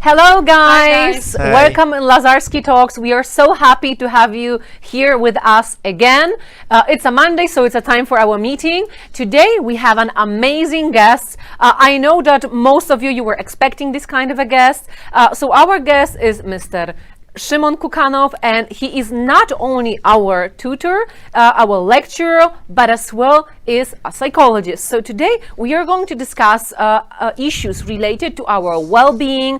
Hello guys, Hi. welcome in Lazarski Talks. We are so happy to have you here with us again. It's a Monday, so it's a time for our meeting. Today we have an amazing guest. I know that most of you were expecting this kind of a guest. So our guest is Mr. Szymon Kukanow, and he is not only our tutor, our lecturer, but as well is a psychologist. So today we are going to discuss issues related to our well-being,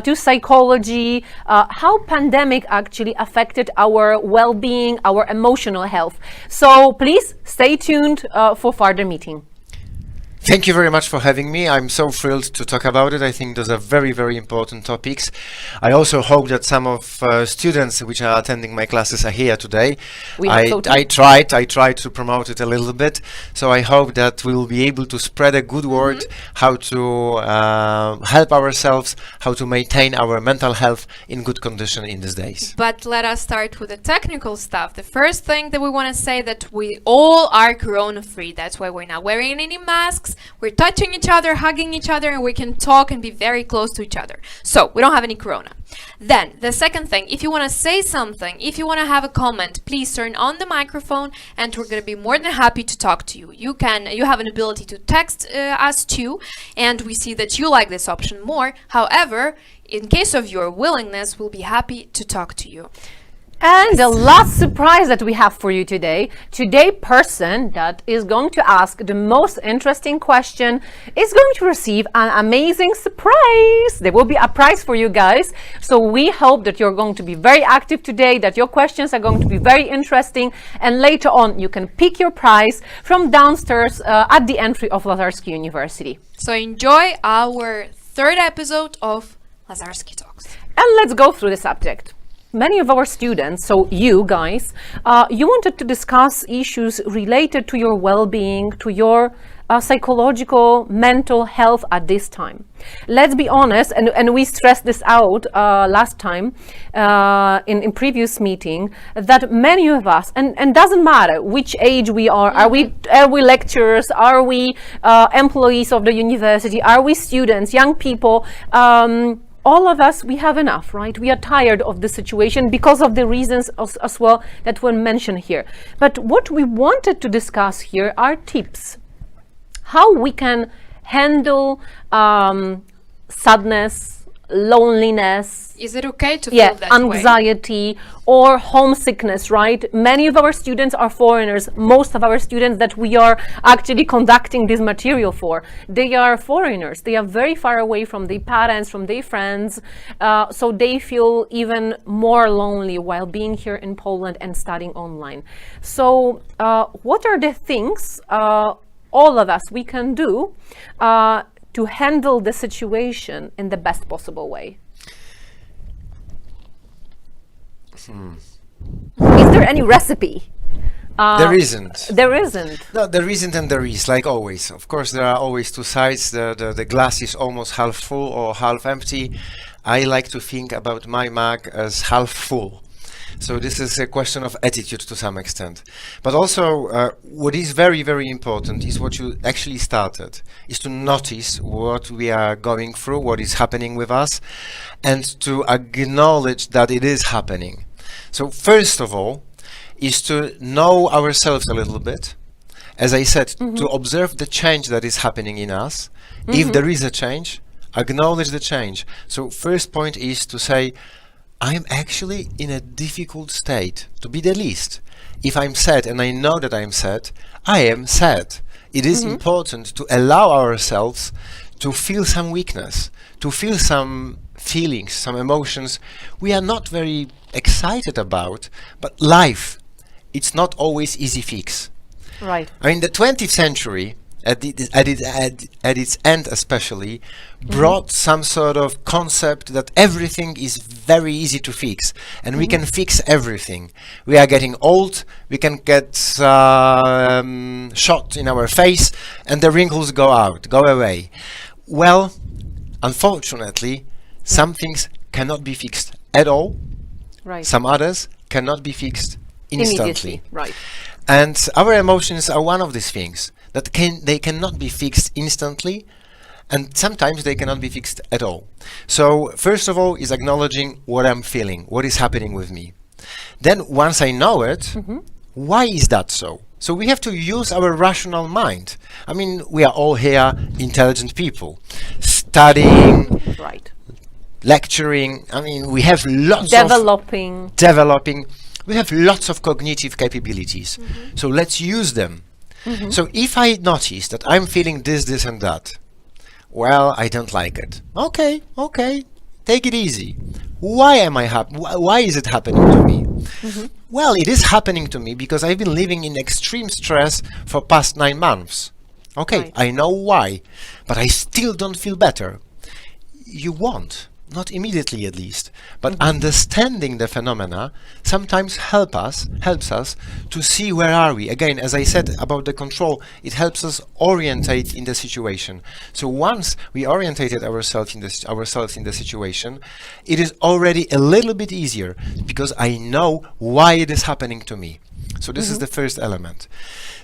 to psychology, how pandemic actually affected our well-being, our emotional health. So please stay tuned for further meeting. Thank you very much for having me. I'm so thrilled to talk about it. I think those are very, very important topics. I also hope that some of students which are attending my classes are here today. I tried to promote it a little bit, so I hope that we will be able to spread a good word how to help ourselves, how to maintain our mental health in good condition in these days. But let us start with the technical stuff. The first thing that we want to say that we all are corona-free. That's why we're not wearing any masks. We're touching each other, hugging each other, and we can talk and be very close to each other. So we don't have any corona. Then the second thing, if you want to say something, if you want to have a comment, please turn on the microphone and we're going to be more than happy to talk to you. You have an ability to text us too, and we see that you like this option more. However, in case of your willingness, we'll be happy to talk to you. And the last surprise that we have for you today, person that is going to ask the most interesting question is going to receive an amazing surprise. There will be a prize for you guys. So we hope that you're going to be very active today, that your questions are going to be very interesting. And later on, you can pick your prize from downstairs at the entry of Lazarski University. So enjoy our third episode of Lazarski Talks. And let's go through the subject. Many of our students, so you guys, you wanted to discuss issues related to your well-being, to your psychological, mental health at this time. Let's be honest, and we stressed this out last time in previous meeting, that many of us, and doesn't matter which age we are we lecturers, are we employees of the university, are we students, young people, all of us, we have enough, right? We are tired of the situation because of the reasons as well that were mentioned here. But what we wanted to discuss here are tips. How we can handle sadness, loneliness, is it okay to feel that anxiety way? Or homesickness, right? Many of our students are foreigners. Most of our students that we are actually conducting this material for, they are foreigners. They are very far away from their parents, from their friends, so they feel even more lonely while being here in Poland and studying online. So what are the things all of us we can do to handle the situation in the best possible way? Is there any recipe? There isn't. There isn't. No, there isn't and there is, like always. Of course, there are always two sides. The glass is almost half full or half empty. I like to think about my mug as half full. So this is a question of attitude to some extent. But also, what is very, very important is what you actually started, is to notice what we are going through, what is happening with us, and to acknowledge that it is happening. So first of all, is to know ourselves a little bit. As I said, to observe the change that is happening in us. If there is a change, acknowledge the change. So first point is to say, I'm actually in a difficult state, to be the least. If I'm sad and I know that I'm sad, I am sad. It is important to allow ourselves to feel some weakness, to feel some feelings, some emotions we are not very excited about, but life, it's not always easy fix. Right. I mean, the 20th century, at its end especially, brought some sort of concept that everything is very easy to fix, and we can fix everything. We are getting old, we can get shot in our face, and the wrinkles go away. Well, unfortunately, some things cannot be fixed at all. Right. Some others cannot be fixed instantly. Right. And our emotions are one of these things that they cannot be fixed instantly, and sometimes they cannot be fixed at all. So first of all is acknowledging what I'm feeling, what is happening with me. Then once I know it, why is that so? So we have to use our rational mind. I mean, we are all here intelligent people, studying, Right. lecturing. I mean, we have lots Developing. of developing. We have lots of cognitive capabilities. So let's use them. So if I notice that I'm feeling this, and that, well, I don't like it. Okay, take it easy. Why am I happy? Why is it happening to me? Well, it is happening to me because I've been living in extreme stress for past 9 months. Okay, Right. I know why, but I still don't feel better. You won't, not immediately at least, but understanding the phenomena sometimes helps us to see where are we. Again, as I said about the control, it helps us orientate in the situation. So once we orientated ourselves in the situation, it is already a little bit easier because I know why it is happening to me. So this is the first element.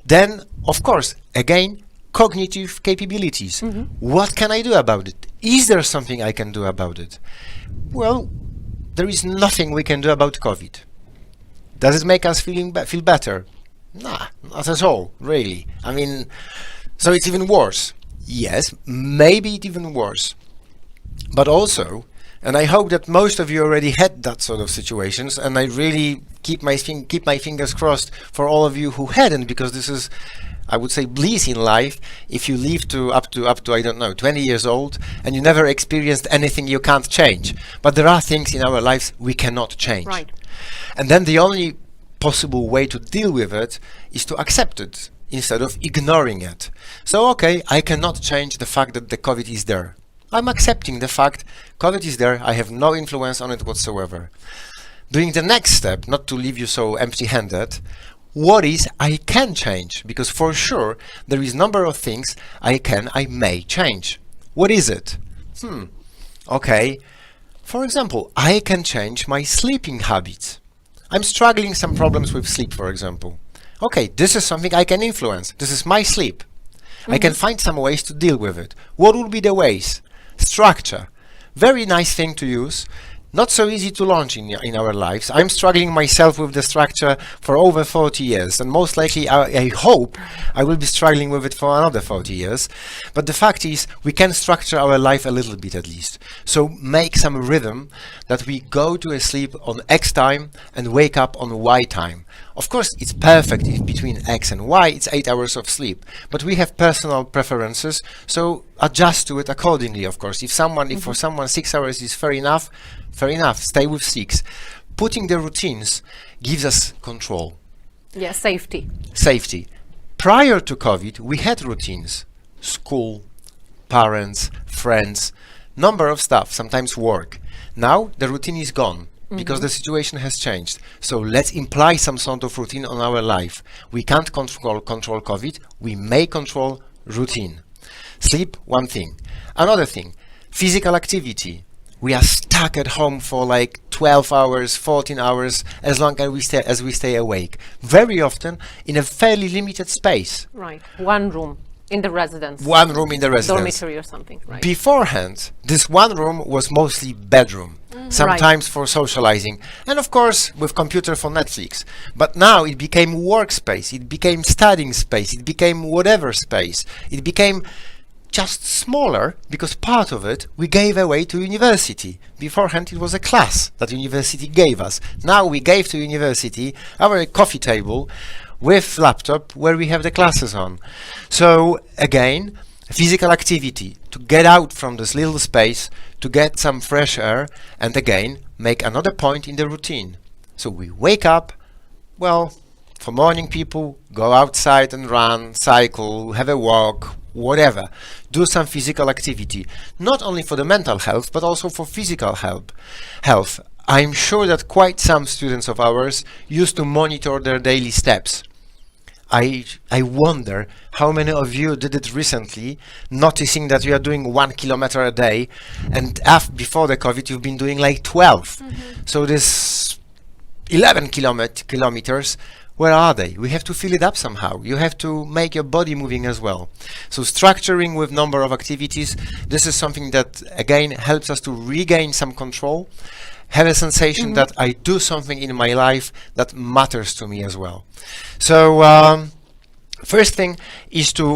Then, of course, again, cognitive capabilities. What can I do about it? Is there something I can do about it? Well, there is nothing we can do about COVID. Does it make us feel better? Nah, not at all, really. I mean, so it's even worse. Yes, maybe it's even worse. But also, and I hope that most of you already had that sort of situations, and I really keep my fingers crossed for all of you who hadn't, because this is, I would say, bliss in life if you live to up to I don't know 20 years old and you never experienced anything you can't change. But there are things in our lives we cannot change. Right. And then the only possible way to deal with it is to accept it instead of ignoring it. So okay, I cannot change the fact that the COVID is there. I'm accepting the fact COVID is there. I have no influence on it whatsoever. Doing the next step, not to leave you so empty-handed, what is I can change? Because for sure there is number of things I may change. What is it? Okay. For example, I can change my sleeping habits. I'm struggling some problems with sleep, for example. Okay, this is something I can influence. This is my sleep. I can find some ways to deal with it. What would be the ways? Structure. Very nice thing to use. Not so easy to launch in our lives. I'm struggling myself with the structure for over 40 years, and most likely I hope I will be struggling with it for another 40 years. But the fact is, we can structure our life a little bit at least. So make some rhythm that we go to sleep on X time and wake up on Y time. Of course, it's perfect if between X and Y it's 8 hours of sleep, but we have personal preferences, so adjust to it accordingly. Of course, if for someone 6 hours is fair enough, stay with 6. Putting the routines gives us control. Yeah, safety. Prior to COVID, we had routines. School, parents, friends, number of stuff, sometimes work. Now the routine is gone because the situation has changed. So let's imply some sort of routine on our life. We can't control COVID. We may control routine. Sleep, one thing. Another thing, physical activity. We are stuck at home for like 12 hours, 14 hours, as long as we stay awake. Very often in a fairly limited space. Right. One room in the residence. One room in the residence. Dormitory or something. Right. Beforehand, this one room was mostly bedroom, sometimes for socializing, and of course with computer for Netflix. But now it became workspace, it became studying space, it became whatever space. It became just smaller because part of it we gave away to university. Beforehand it was a class that university gave us. Now we gave to university our coffee table with laptop where we have the classes on. So again, physical activity, to get out from this little space, to get some fresh air, and again make another point in the routine. So we wake up, well, for morning people, go outside and run, cycle, have a walk, whatever. Do some physical activity, not only for the mental health, but also for physical health. I'm sure that quite some students of ours used to monitor their daily steps. I wonder how many of you did it recently, noticing that you are doing 1 kilometer a day, and before the COVID you've been doing like 12. So this 11 kilometers where are they? We have to fill it up somehow. You have to make your body moving as well. So structuring with number of activities, this is something that again helps us to regain some control, have a sensation that I do something in my life that matters to me as well. So first thing is to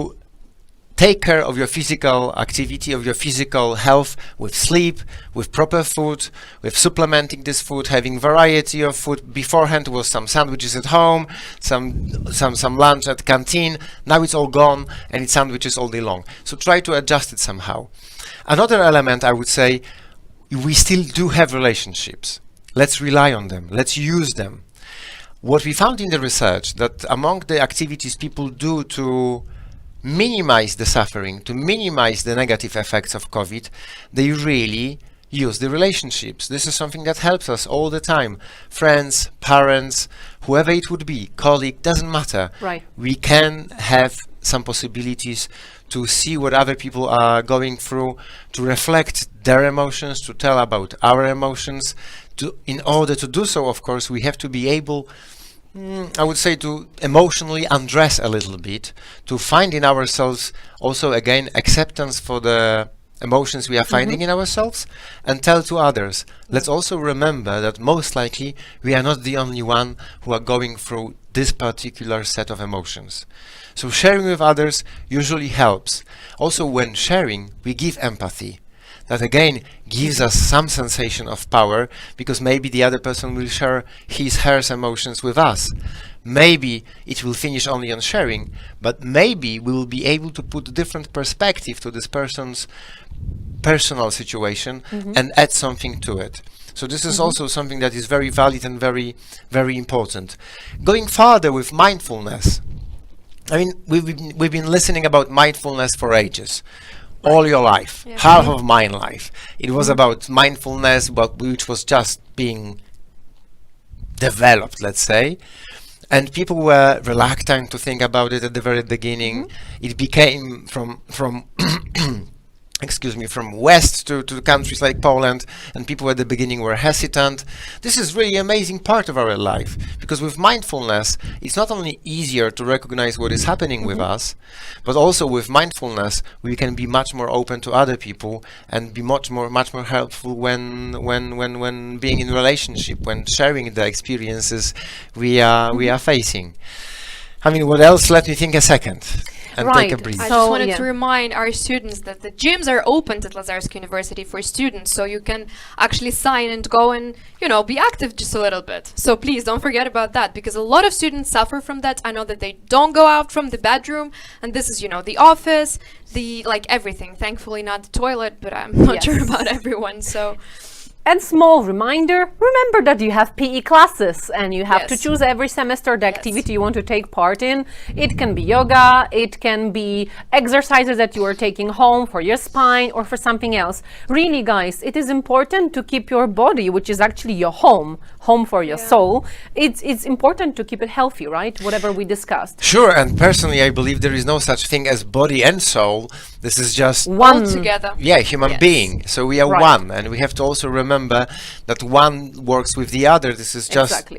take care of your physical activity, of your physical health, with sleep, with proper food, with supplementing this food, having variety of food. Beforehand was some sandwiches at home, some lunch at canteen. Now it's all gone and it's sandwiches all day long. So try to adjust it somehow. Another element, I would say, we still do have relationships. Let's rely on them. Let's use them. What we found in the research, that among the activities people do to minimize the suffering, to minimize the negative effects of COVID, they really use the relationships. This is something that helps us all the time. Friends, parents, whoever it would be, colleague, doesn't matter. Right. We can have some possibilities to see what other people are going through, to reflect their emotions, to tell about our emotions. In order to do so, of course, we have to be able, I would say, to emotionally undress a little bit, to find in ourselves also again acceptance for the emotions we are finding in ourselves, and tell to others. Let's also remember that most likely we are not the only one who are going through this particular set of emotions. So sharing with others usually helps. Also, when sharing, we give empathy. That again gives us some sensation of power, because maybe the other person will share her emotions with us. Maybe it will finish only on sharing, but maybe we will be able to put a different perspective to this person's personal situation and add something to it. So this is also something that is very valid and very, very important. Going further with mindfulness. I mean, we've been listening about mindfulness for ages. All your life, half of my life, it was about mindfulness, but which was just being developed, let's say, and people were reluctant to think about it at the very beginning. It became from excuse me, from west to countries like Poland, and people at the beginning were hesitant. This is really amazing part of our life, because with mindfulness it's not only easier to recognize what is happening with us, but also with mindfulness we can be much more open to other people and be much more helpful when being in relationship, when sharing the experiences we are facing. I mean, what else? Let me think a second and take a breath. I just wanted to remind our students that the gyms are open at Lazarski University for students, so you can actually sign and go and, be active just a little bit. So please don't forget about that, because a lot of students suffer from that. I know that they don't go out from the bedroom, and this is, the office, everything. Thankfully not the toilet, but I'm not sure about everyone, so... And small reminder, remember that you have PE classes and you have to choose every semester the activity you want to take part in. It can be yoga, it can be exercises that you are taking home for your spine or for something else. Really, guys, it is important to keep your body, which is actually your home for your soul. It's important to keep it healthy, right? Whatever we discussed. Sure, and personally I believe there is no such thing as body and soul. This is just one together. Yeah, human being. So we are one, and we have to also remember that one works with the other. This is just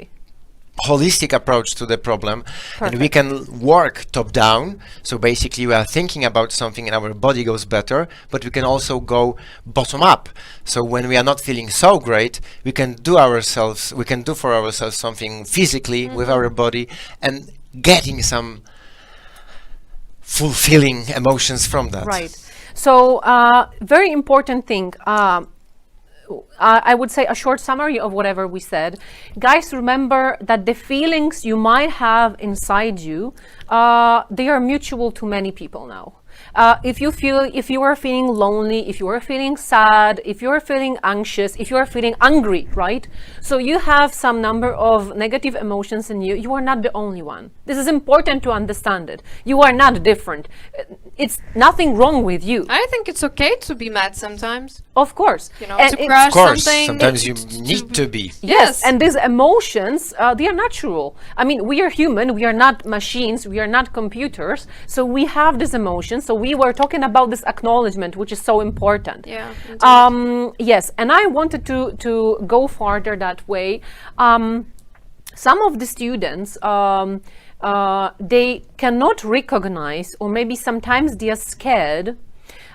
holistic approach to the problem. And we can work top down. So basically we are thinking about something and our body goes better, but we can also go bottom up. So when we are not feeling so great, we can do for ourselves something physically with our body and getting some fulfilling emotions from that. Right. So very important thing. I would say a short summary of whatever we said. Guys, remember that the feelings you might have inside you, they are mutual to many people now. If you are feeling lonely, if you are feeling sad, if you are feeling anxious, if you are feeling angry, right? So you have some number of negative emotions in you. You are not the only one. This is important to understand it. You are not different. It's nothing wrong with you. I think it's okay to be mad sometimes. Of course. To crush something. Sometimes you need to be. Yes, and these emotions, they are natural. I mean, we are human, we are not machines, we are not computers, so we have these emotions. So we were talking about this acknowledgement, which is so important. Yeah. Yes, and I wanted to go farther that way. some of the students, they cannot recognize, or maybe sometimes they are scared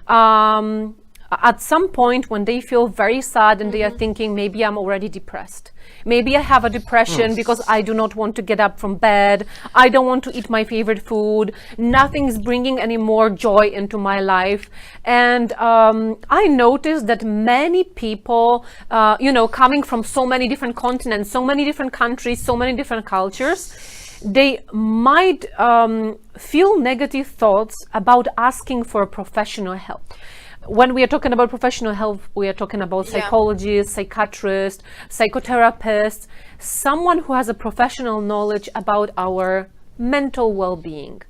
at some point when they feel very sad and they are thinking, maybe I'm already depressed. Maybe I have a depression because I do not want to get up from bed. I don't want to eat my favorite food. Nothing is bringing any more joy into my life. And I noticed that many people, coming from so many different continents, so many different countries, so many different cultures, they might feel negative thoughts about asking for professional help. When we are talking about professional help, we are talking about psychologists, psychiatrists, psychotherapists, someone who has a professional knowledge about our mental well-being.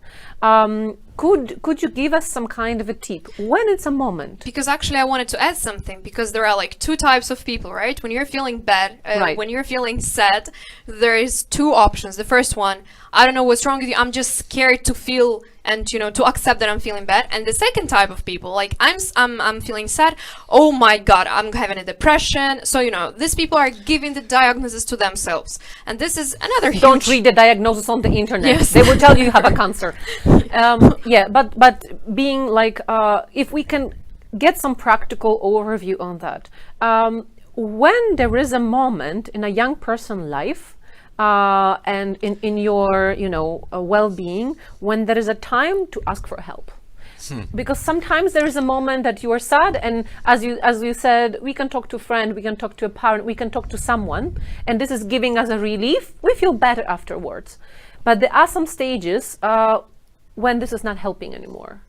Could you give us some kind of a tip when it's a moment? Because actually I wanted to add something, because there are like two types of people, right? When you're feeling bad, when you're feeling sad, there is two options. The first one, I don't know what's wrong with you, I'm just scared to feel and to accept that I'm feeling bad. And the second type of people, like I'm feeling sad, oh my god, I'm having a depression. So these people are giving the diagnosis to themselves, and this is another huge... Don't read the diagnosis on the internet. Yes. They will tell you have a cancer. But being like, if we can get some practical overview on that, when there is a moment in a young person's life, and in your well-being, when there is a time to ask for help. Because sometimes there is a moment that you are sad, and as you said, we can talk to a friend, we can talk to a parent, we can talk to someone, and this is giving us a relief. We feel better afterwards. But there are some stages when this is not helping anymore.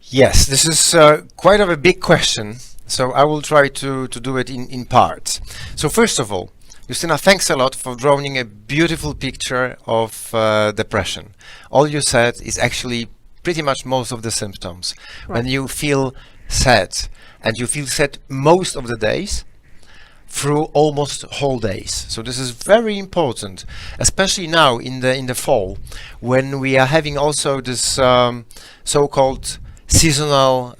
Yes, this is quite of a big question, so I will try to do it in parts. So first of all, Justina, thanks a lot for drawing a beautiful picture of depression. All you said is actually pretty much most of the symptoms. Right. When you feel sad, and you feel sad most of the days, through almost whole days. So this is very important, especially now in the fall, when we are having also this so-called seasonal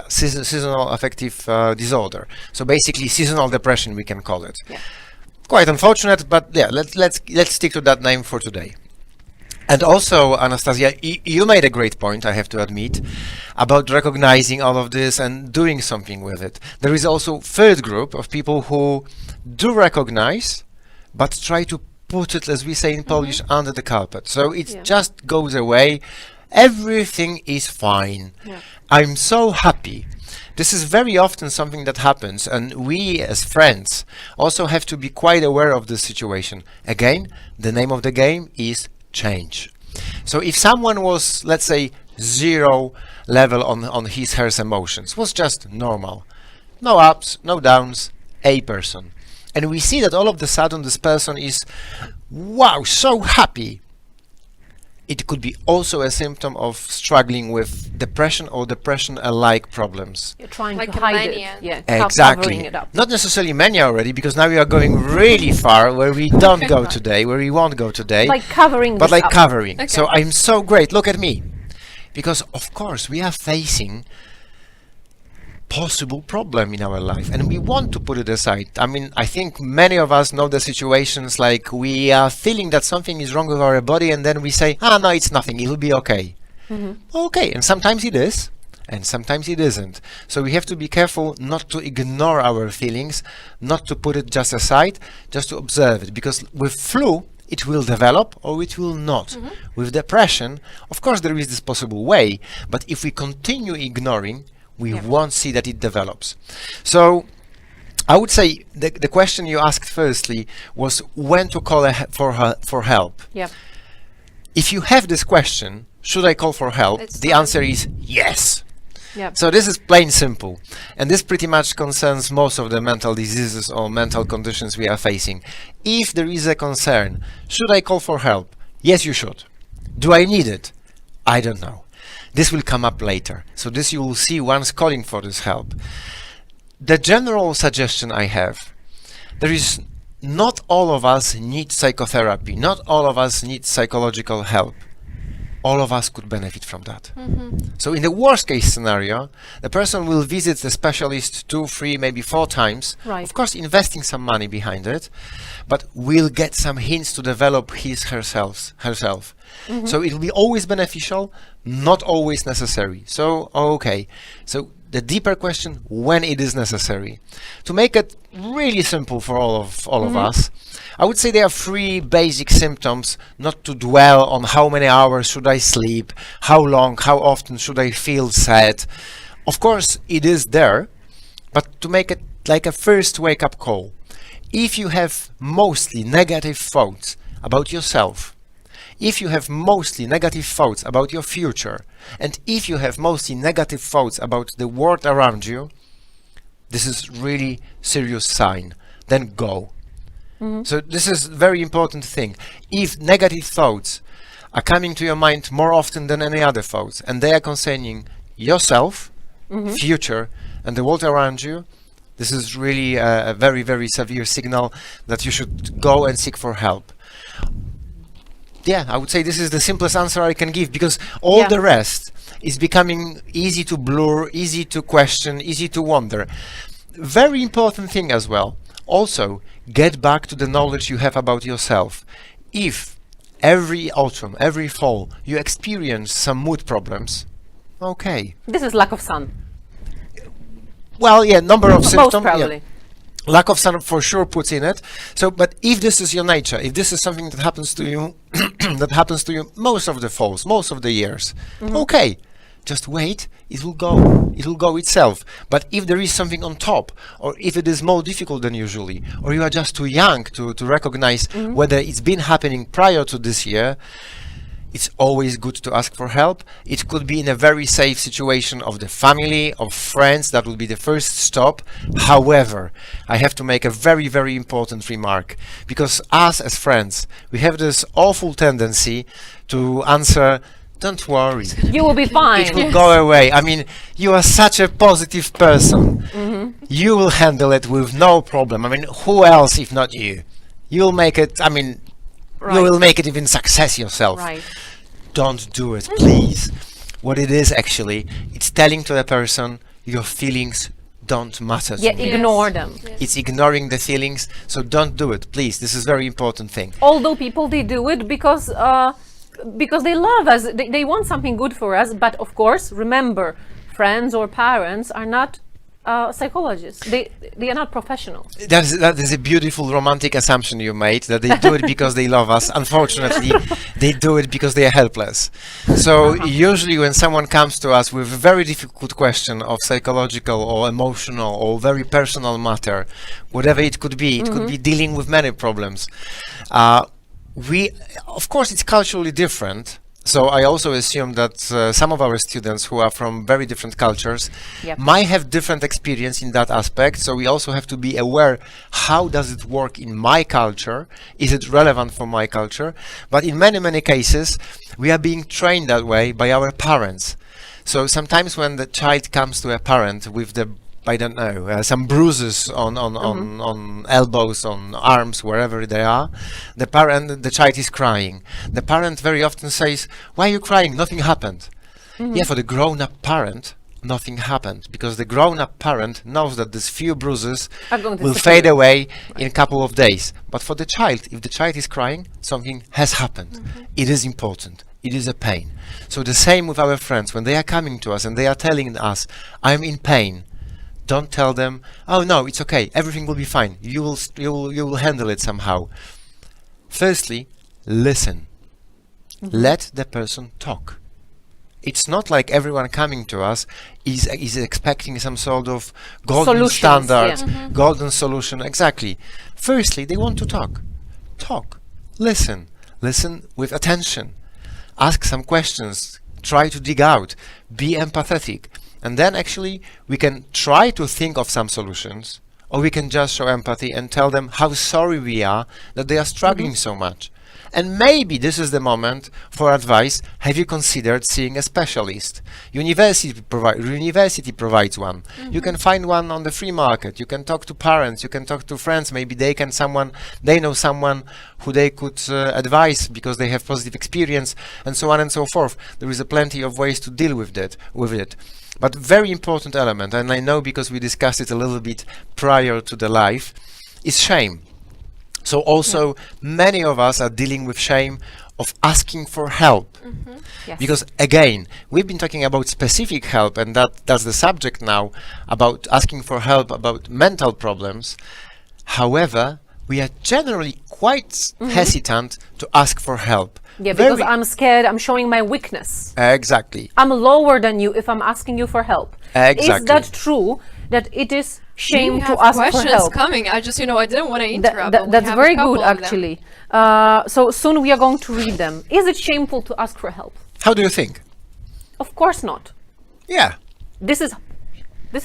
seasonal affective disorder. So basically seasonal depression, we can call it. Yeah. Quite unfortunate, but yeah, let's stick to that name for today. And also, Anastasia, you made a great point, I have to admit, about recognizing all of this and doing something with it. There is also third group of people who do recognize, but try to put it, as we say in Polish, under the carpet. So it just goes away. Everything is fine. Yeah. I'm so happy. This is very often something that happens, and we as friends also have to be quite aware of this situation. Again, the name of the game is change. So if someone was, let's say, zero level on his her emotions, was just normal, no ups, no downs, a person, and we see that all of a sudden this person is, wow, so happy, it could be also a symptom of struggling with depression or depression-alike problems. You're trying like to hide mania. it. Yeah, exactly. covering it up. Not necessarily mania already, because now we are going really far where we don't go today, where we won't go today. Like covering but this like up. covering. Okay. So I'm so great. Look at me. Because of course we are facing possible problem in our life, and we want to put it aside. I mean, I think many of us know the situations like we are feeling that something is wrong with our body, and then we say, no, it's nothing, it'll be okay. Okay, and sometimes it is, and sometimes it isn't. So we have to be careful not to ignore our feelings, not to put it just aside, just to observe it, because with flu it will develop or it will not. With depression, of course there is this possible way, but if we continue ignoring, we won't see that it develops. So I would say the question you asked firstly was when to call for help. Yeah. If you have this question, should I call for help? The answer is yes. Yeah. So this is plain simple, and this pretty much concerns most of the mental diseases or mental conditions we are facing. If there is a concern, should I call for help? Yes, you should. Do I need it? I don't know. This will come up later. So this you will see once calling for this help. The general suggestion I have, there is not all of us need psychotherapy, not all of us need psychological help. all of us could benefit from that. So in the worst case scenario, the person will visit the specialist 2, 3, maybe 4 times, Right. of course investing some money behind it, but will get some hints to develop herself. So it will be always beneficial, not always necessary. So, okay. So the deeper question, when it is necessary. To make it really simple for all of us, I would say there are 3 basic symptoms, not to dwell on how many hours should I sleep, how long, how often should I feel sad. Of course, it is there, but to make it like a first wake-up call. If you have mostly negative thoughts about yourself, if you have mostly negative thoughts about your future, and if you have mostly negative thoughts about the world around you, this is really serious sign. Then go. So this is very important thing. If negative thoughts are coming to your mind more often than any other thoughts, and they are concerning yourself, future, and the world around you, this is really a very, very severe signal that you should go and seek for help. Yeah, I would say this is the simplest answer I can give, because all the rest is becoming easy to blur, easy to question, easy to wonder. Very important thing as well. Also, get back to the knowledge you have about yourself. If every autumn, every fall, you experience some mood problems, okay. This is lack of sun. Well, yeah, number of Most symptoms. probably. Lack of sun for sure puts in it. So, but if this is your nature, if this is something that happens to you, that happens to you most of the falls, most of the years, okay, just wait, it will go itself. But if there is something on top, or if it is more difficult than usually, or you are just too young to recognize whether it's been happening prior to this year, it's always good to ask for help. It could be in a very safe situation of the family, of friends. That will be the first stop. However, I have to make a very, very important remark, because us as friends, we have this awful tendency to answer, don't worry, You will be fine. it will go away. I mean, you are such a positive person. You will handle it with no problem. I mean, who else if not you? You'll make it, I mean, you will make it even success yourself. Right. Don't do it, please. What it is actually, it's telling to the person your feelings don't matter to Yeah, me. ignore them. It's ignoring the feelings, so don't do it, please. This is very important thing. Although people, they do it because they love us, they want something good for us. But of course, remember, friends or parents are not psychologists. They are not professionals. That is a beautiful romantic assumption you made, that they do it because they love us. Unfortunately, they do it because they are helpless. So usually when someone comes to us with a very difficult question of psychological or emotional or very personal matter, whatever it could be dealing with many problems. Of course, it's culturally different. So I also assume that some of our students who are from very different cultures might have different experience in that aspect. So we also have to be aware, how does it work in my culture? Is it relevant for my culture? But in many, many cases, we are being trained that way by our parents. So sometimes when the child comes to a parent with I don't know, some bruises on elbows, on arms, wherever they are, the child is crying. The parent very often says, "Why are you crying? Nothing happened." Yeah, for the grown-up parent, nothing happened, because the grown-up parent knows that these few bruises will fade away in a couple of days. But for the child, if the child is crying, something has happened. It is important. It is a pain. So the same with our friends, when they are coming to us and they are telling us, "I'm in pain," don't tell them, "Oh no, it's okay, everything will be fine, you will handle it somehow." Firstly, listen. Let the person talk. It's not like everyone coming to us is expecting some sort of golden Solutions, standard, golden solution. Exactly. Firstly, they want to talk. Talk. Listen. Listen with attention. Ask some questions. Try to dig out. Be empathetic. And then actually we can try to think of some solutions, or we can just show empathy and tell them how sorry we are that they are struggling so much. And maybe this is the moment for advice. Have you considered seeing a specialist? University provides one. You can find one on the free market. You can talk to parents. You can talk to friends. Maybe they know someone who they could advise because they have positive experience, and so on and so forth. There is a plenty of ways to deal with it. But very important element, and I know because we discussed it a little bit prior to the live, is shame. So also many of us are dealing with shame of asking for help. Yes. Because again, we've been talking about specific help, and that's the subject now, about asking for help about mental problems. However, we are generally quite hesitant to ask for help. Yeah, because I'm scared, I'm showing my weakness. Exactly. I'm lower than you if I'm asking you for help. Exactly. Is that true that it is shame We to have ask for questions help? coming. I just, I didn't want to interrupt. but we That's have a very couple good, of them. actually. So soon we are going to read them. Is it shameful to ask for help? How do you think? Of course not. Yeah. This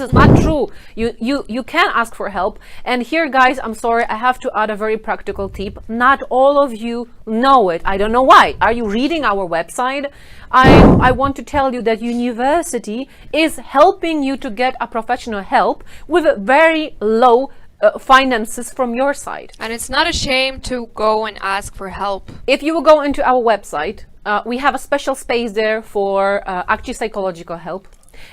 is not true. You can ask for help. And here, guys, I'm sorry, I have to add a very practical tip. Not all of you know it. I don't know why. Are you reading our website? I want to tell you that university is helping you to get a professional help with very low finances from your side. And it's not a shame to go and ask for help. If you will go into our website, we have a special space there for actually psychological help.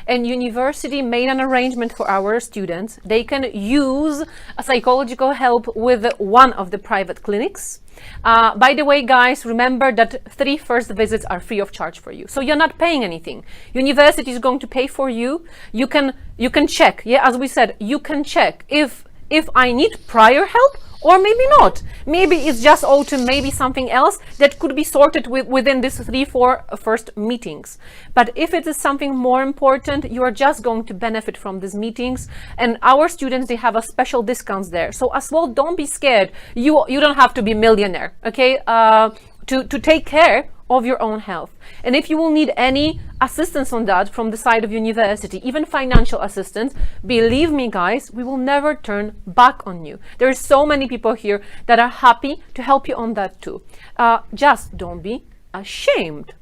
And university made an arrangement for our students. They can use a psychological help with one of the private clinics. By the way, guys, remember that 3 first visits are free of charge for you. So you're not paying anything. University is going to pay for you. You can check. Yeah, as we said, you can check if I need prior help, or maybe not. Maybe it's just autumn, maybe something else that could be sorted within this 3-4 first meetings. But if it is something more important, you are just going to benefit from these meetings. And our students, they have a special discounts there. So as well, don't be scared. You don't have to be millionaire, okay? To take care of your own health. And if you will need any assistance on that from the side of university, even financial assistance, believe me, guys, we will never turn back on you. There are so many people here that are happy to help you on that too. Just don't be ashamed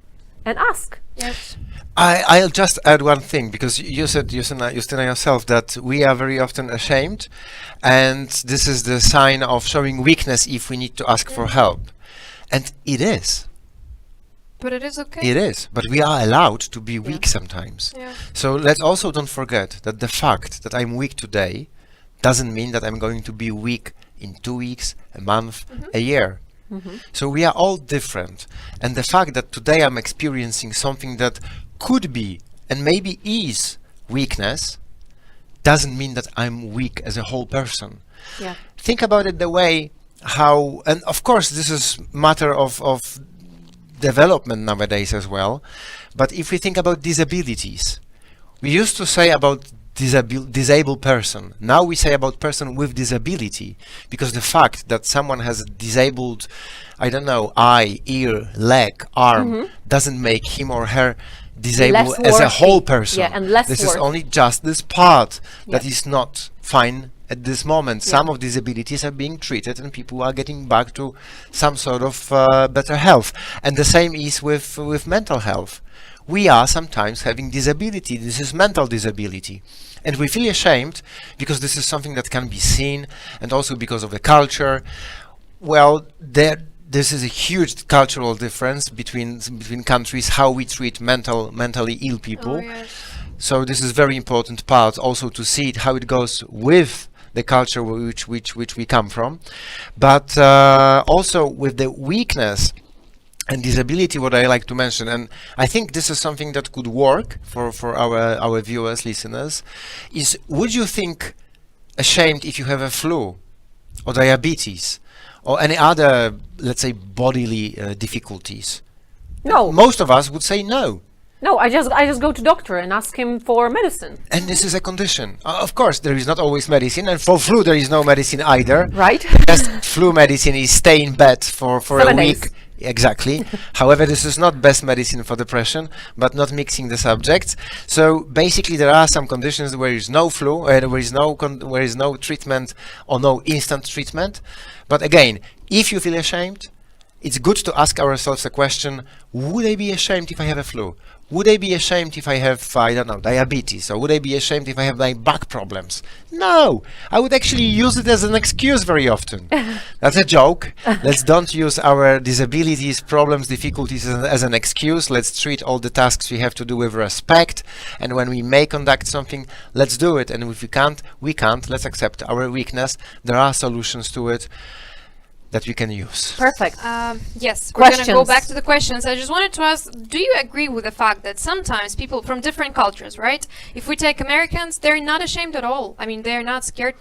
and ask. Yes. I'll just add one thing, because you said, Justina yourself, that we are very often ashamed, and this is the sign of showing weakness if we need to ask for help. And it is. But it is okay. It is, but we are allowed to be weak sometimes. Yeah. So let's also don't forget that the fact that I'm weak today doesn't mean that I'm going to be weak in 2 weeks, a month, a year. So we are all different. And the fact that today I'm experiencing something that could be and maybe is weakness doesn't mean that I'm weak as a whole person. Yeah. Think about it the way how, and of course this is matter of development nowadays as well, but if we think about disabilities, we used to say about disabled person. Now we say about person with disability, because the fact that someone has a disabled, I don't know, eye, ear, leg, arm, doesn't make him or her disabled Less as a worthy. whole person. Yeah, and less this is worthy. only just this part that Yeah. is not fine at this moment. Some of disabilities are being treated and people are getting back to some sort of better health. And the same is with mental health. We are sometimes having disability. This is mental disability. And we feel ashamed because this is something that can be seen, and also because of the culture. Well, this is a huge cultural difference between countries, how we treat mentally ill people. Oh, yes. So this is very important part also to see it, how it goes with the culture which we come from, but also with the weakness and disability. What I like to mention, and I think this is something that could work for our viewers, listeners, is, would you think ashamed if you have a flu or diabetes or any other, let's say, bodily difficulties? No. Most of us would say no. No, I just go to doctor and ask him for medicine. And this is a condition. Of course, there is not always medicine, and for flu there is no medicine either. Right? Best flu medicine is stay in bed for 7 a days. week. Exactly. However, this is not best medicine for depression, but not mixing the subjects. So basically, there are some conditions where there is no flu, where is no treatment or no instant treatment. But again, if you feel ashamed, it's good to ask ourselves a question: would I be ashamed if I have a flu? Would I be ashamed if I have, I don't know, diabetes? Or would I be ashamed if I have my back problems? No, I would actually use it as an excuse very often. That's a joke. Let's don't use our disabilities, problems, difficulties as an excuse. Let's treat all the tasks we have to do with respect. And when we may conduct something, let's do it. And if we can't, we can't. Let's accept our weakness. There are solutions to it that we can use. Perfect. Yes, we're going to go Questions? back to the questions. I just wanted to ask, do you agree with the fact that sometimes people from different cultures, right? If we take Americans, they're not ashamed at all. I mean, they're not scared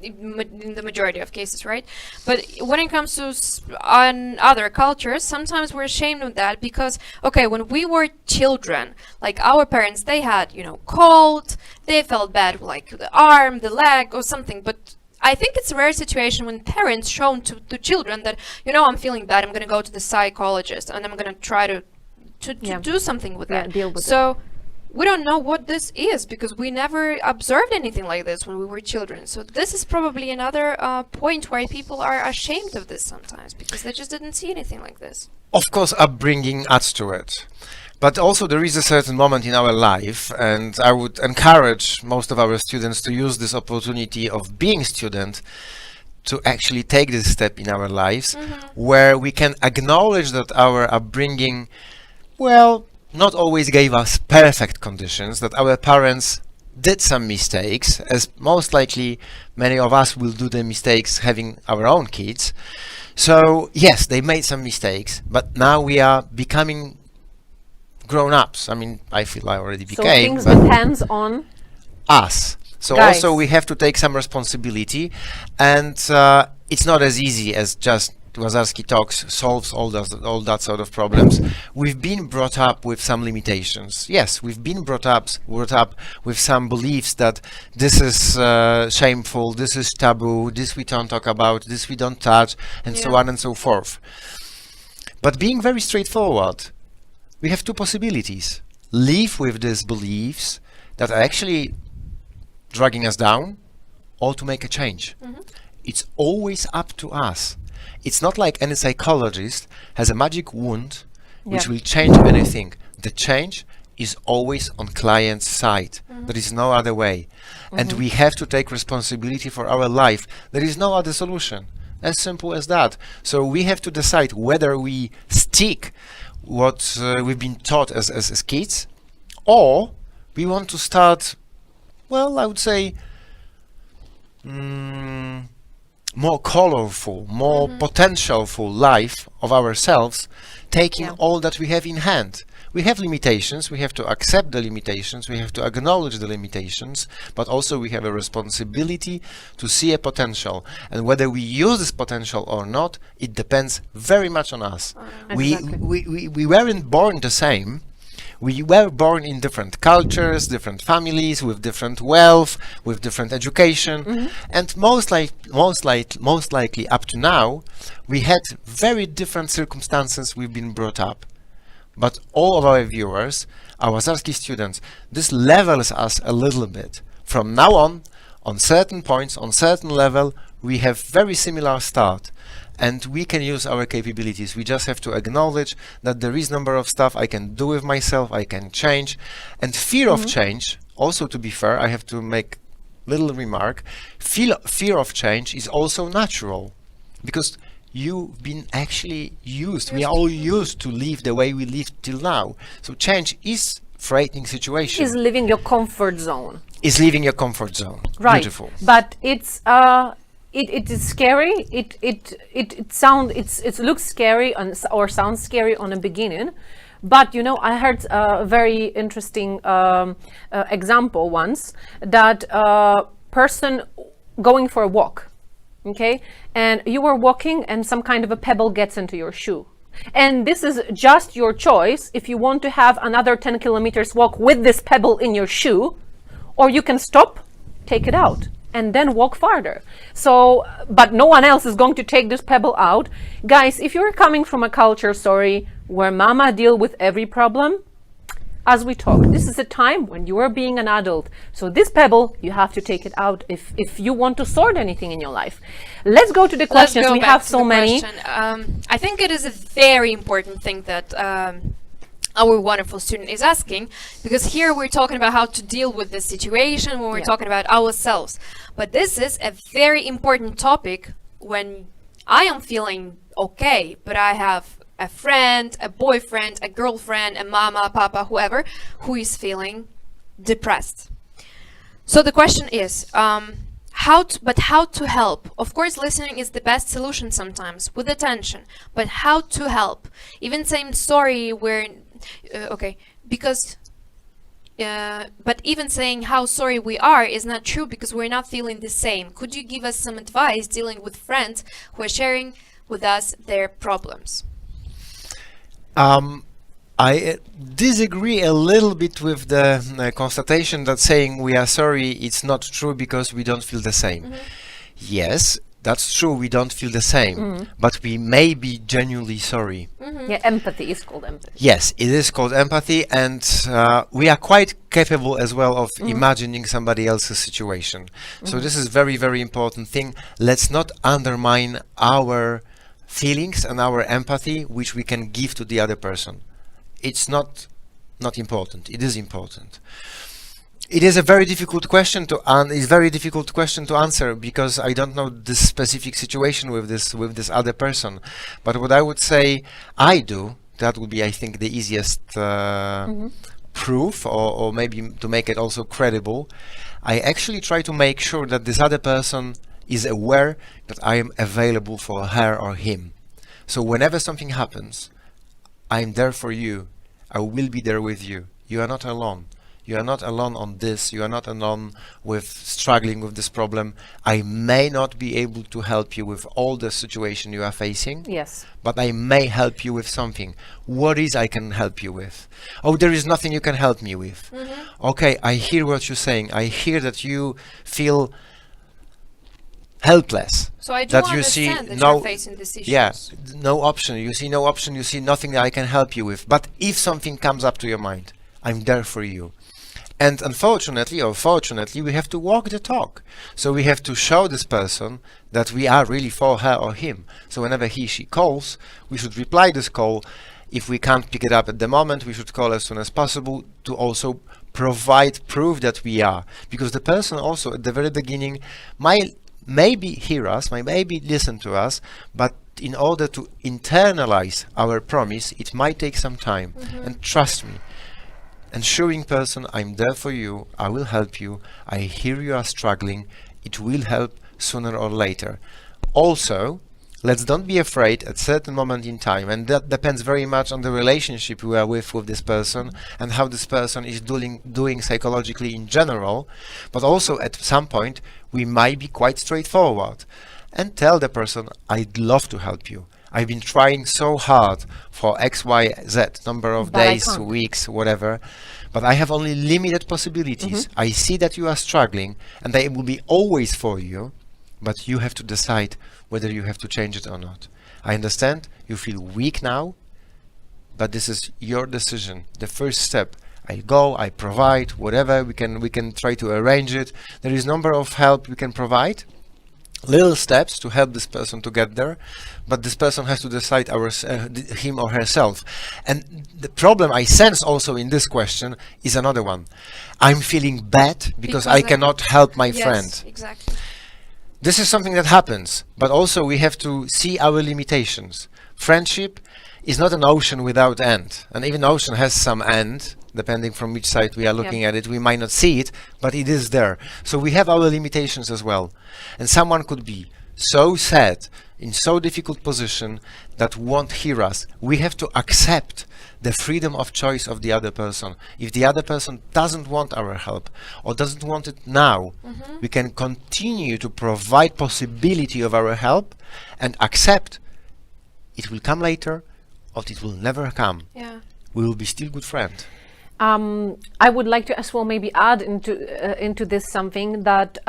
in the majority of cases, right? But when it comes to on other cultures, sometimes we're ashamed of that because, okay, when we were children, like our parents, they had, you know, cold, they felt bad, like the arm, the leg or something, but I think it's a rare situation when parents show to children that, you know, I'm feeling bad, I'm going to go to the psychologist and I'm going to try to do something with that. Deal with so we don't know what this is because we never observed anything like this when we were children. So this is probably another point where people are ashamed of this sometimes because they just didn't see anything like this. Of course, upbringing adds to it. But also there is a certain moment in our life, and I would encourage most of our students to use this opportunity of being student to actually take this step in our lives, where we can acknowledge that our upbringing, well, not always gave us perfect conditions, that our parents did some mistakes, as most likely many of us will do the mistakes having our own kids. So yes, they made some mistakes, but now we are becoming grown-ups. I mean, I feel I already So became, things but depends on us. So Guys. also we have to take some responsibility, and it's not as easy as just Lazarski Talks solves all that sort of problems. We've been brought up with some limitations. Yes, we've been brought up with some beliefs that this is shameful, this is taboo, this we don't talk about, this we don't touch, and so on and so forth. But being very straightforward, we have two possibilities: live with these beliefs that are actually dragging us down, or to make a change. It's always up to us. It's not like any psychologist has a magic wand which will change anything. The change is always on client's side. There is no other way. And we have to take responsibility for our life. There is no other solution. As simple as that. So we have to decide whether we stick what we've been taught as kids, or we want to start, well, I would say, more colorful, more potentialful life of ourselves, taking all that we have in hand. We have limitations, we have to accept the limitations, we have to acknowledge the limitations, but also we have a responsibility to see a potential. And whether we use this potential or not, it depends very much on us. Exactly. We weren't born the same. We were born in different cultures, different families, with different wealth, with different education, and most likely up to now, we had very different circumstances we've been brought up. But all of our viewers, our Lazarski students, this levels us a little bit. From now on certain points, on certain level, we have very similar start. And we can use our capabilities. We just have to acknowledge that there is number of stuff I can do with myself, I can change. And fear of change, also to be fair, I have to make little remark, fear of change is also natural. Because you've been actually used, we are all used to live the way we live till now. So change is frightening situation. is leaving your comfort zone. Is leaving your comfort zone. Right. Beautiful. But it's it is scary. It looks scary or sounds scary on the beginning, but you know, I heard a very interesting example once that person going for a walk, okay, and you were walking and some kind of a pebble gets into your shoe. And this is just your choice if you want to have another 10 kilometers walk with this pebble in your shoe, or you can stop, take it out, and then walk farther. So, but no one else is going to take this pebble out. Guys, if you're coming from a culture, sorry, where mama deal with every problem, as we talk. This is a time when you are being an adult. So this pebble, you have to take it out if you want to sort anything in your life. Let's go to the questions. Let's go We back have to so the many. question. I think it is a very important thing that our wonderful student is asking, because here we're talking about how to deal with this situation when we're talking about ourselves. But this is a very important topic when I am feeling okay, but I have a friend, a boyfriend, a girlfriend, a mama, papa, whoever, who is feeling depressed. So the question is, how to help? Of course, listening is the best solution sometimes, with attention. But how to help? Even saying sorry, but even saying how sorry we are is not true because we're not feeling the same. Could you give us some advice dealing with friends who are sharing with us their problems? I disagree a little bit with the constatation that saying we are sorry, it's not true because we don't feel the same. Yes, that's true, we don't feel the same, but we may be genuinely sorry. Yeah, empathy is called empathy. Yes, it is called empathy, and we are quite capable as well of imagining somebody else's situation. So this is very, very important thing. Let's not undermine our feelings and our empathy, which we can give to the other person. It's not important. It is important. It is a very difficult question to answer because I don't know the specific situation with this other person. But what I would say I do, that would be, I think, the easiest proof, or maybe to make it also credible. I actually try to make sure that this other person is aware that I am available for her or him. So whenever something happens, I'm there for you. I will be there with you. You are not alone. You are not alone on this. You are not alone with struggling with this problem. I may not be able to help you with all the situation you are facing. Yes. But I may help you with something. What is I can help you with? Oh, there is nothing you can help me with. Okay, I hear what you're saying. I hear that you feel helpless. So I do that understand that no, you're facing this issue. Yeah, no option. You see no option. You see nothing that I can help you with. But if something comes up to your mind, I'm there for you. And unfortunately or fortunately, we have to walk the talk. So we have to show this person that we are really for her or him. So whenever she calls, we should reply this call. If we can't pick it up at the moment, we should call as soon as possible to also provide proof that we are. Because the person also at the very beginning might maybe hear us, might maybe listen to us, but in order to internalize our promise, it might take some time. And trust me, ensuring person, I'm there for you, I will help you, I hear you are struggling, it will help sooner or later. Also, let's don't be afraid at certain moment in time, and that depends very much on the relationship we are with this person and how this person is doing psychologically in general, but also at some point we might be quite straightforward and tell the person, I'd love to help you. I've been trying so hard for X, Y, Z number of days, weeks, whatever, but I have only limited possibilities. I see that you are struggling and I will be always for you, but you have to decide whether you have to change it or not. I understand you feel weak now, but this is your decision. The first step, I go, I provide, whatever, we can try to arrange it. There is number of help we can provide, little steps to help this person to get there, but this person has to decide him or herself. And the problem I sense also in this question is another one. I'm feeling bad because I cannot help my friend. Exactly. This is something that happens, but also we have to see our limitations. Friendship is not an ocean without end, and even ocean has some end, depending from which side we are looking at it. We might not see it, but it is there. So we have our limitations as well. And someone could be so sad, in so difficult position, that won't hear us. We have to accept the freedom of choice of the other person. If the other person doesn't want our help or doesn't want it now, we can continue to provide possibility of our help and accept it will come later or it will never come. We will be still good friend. I would like to as well maybe add into this something that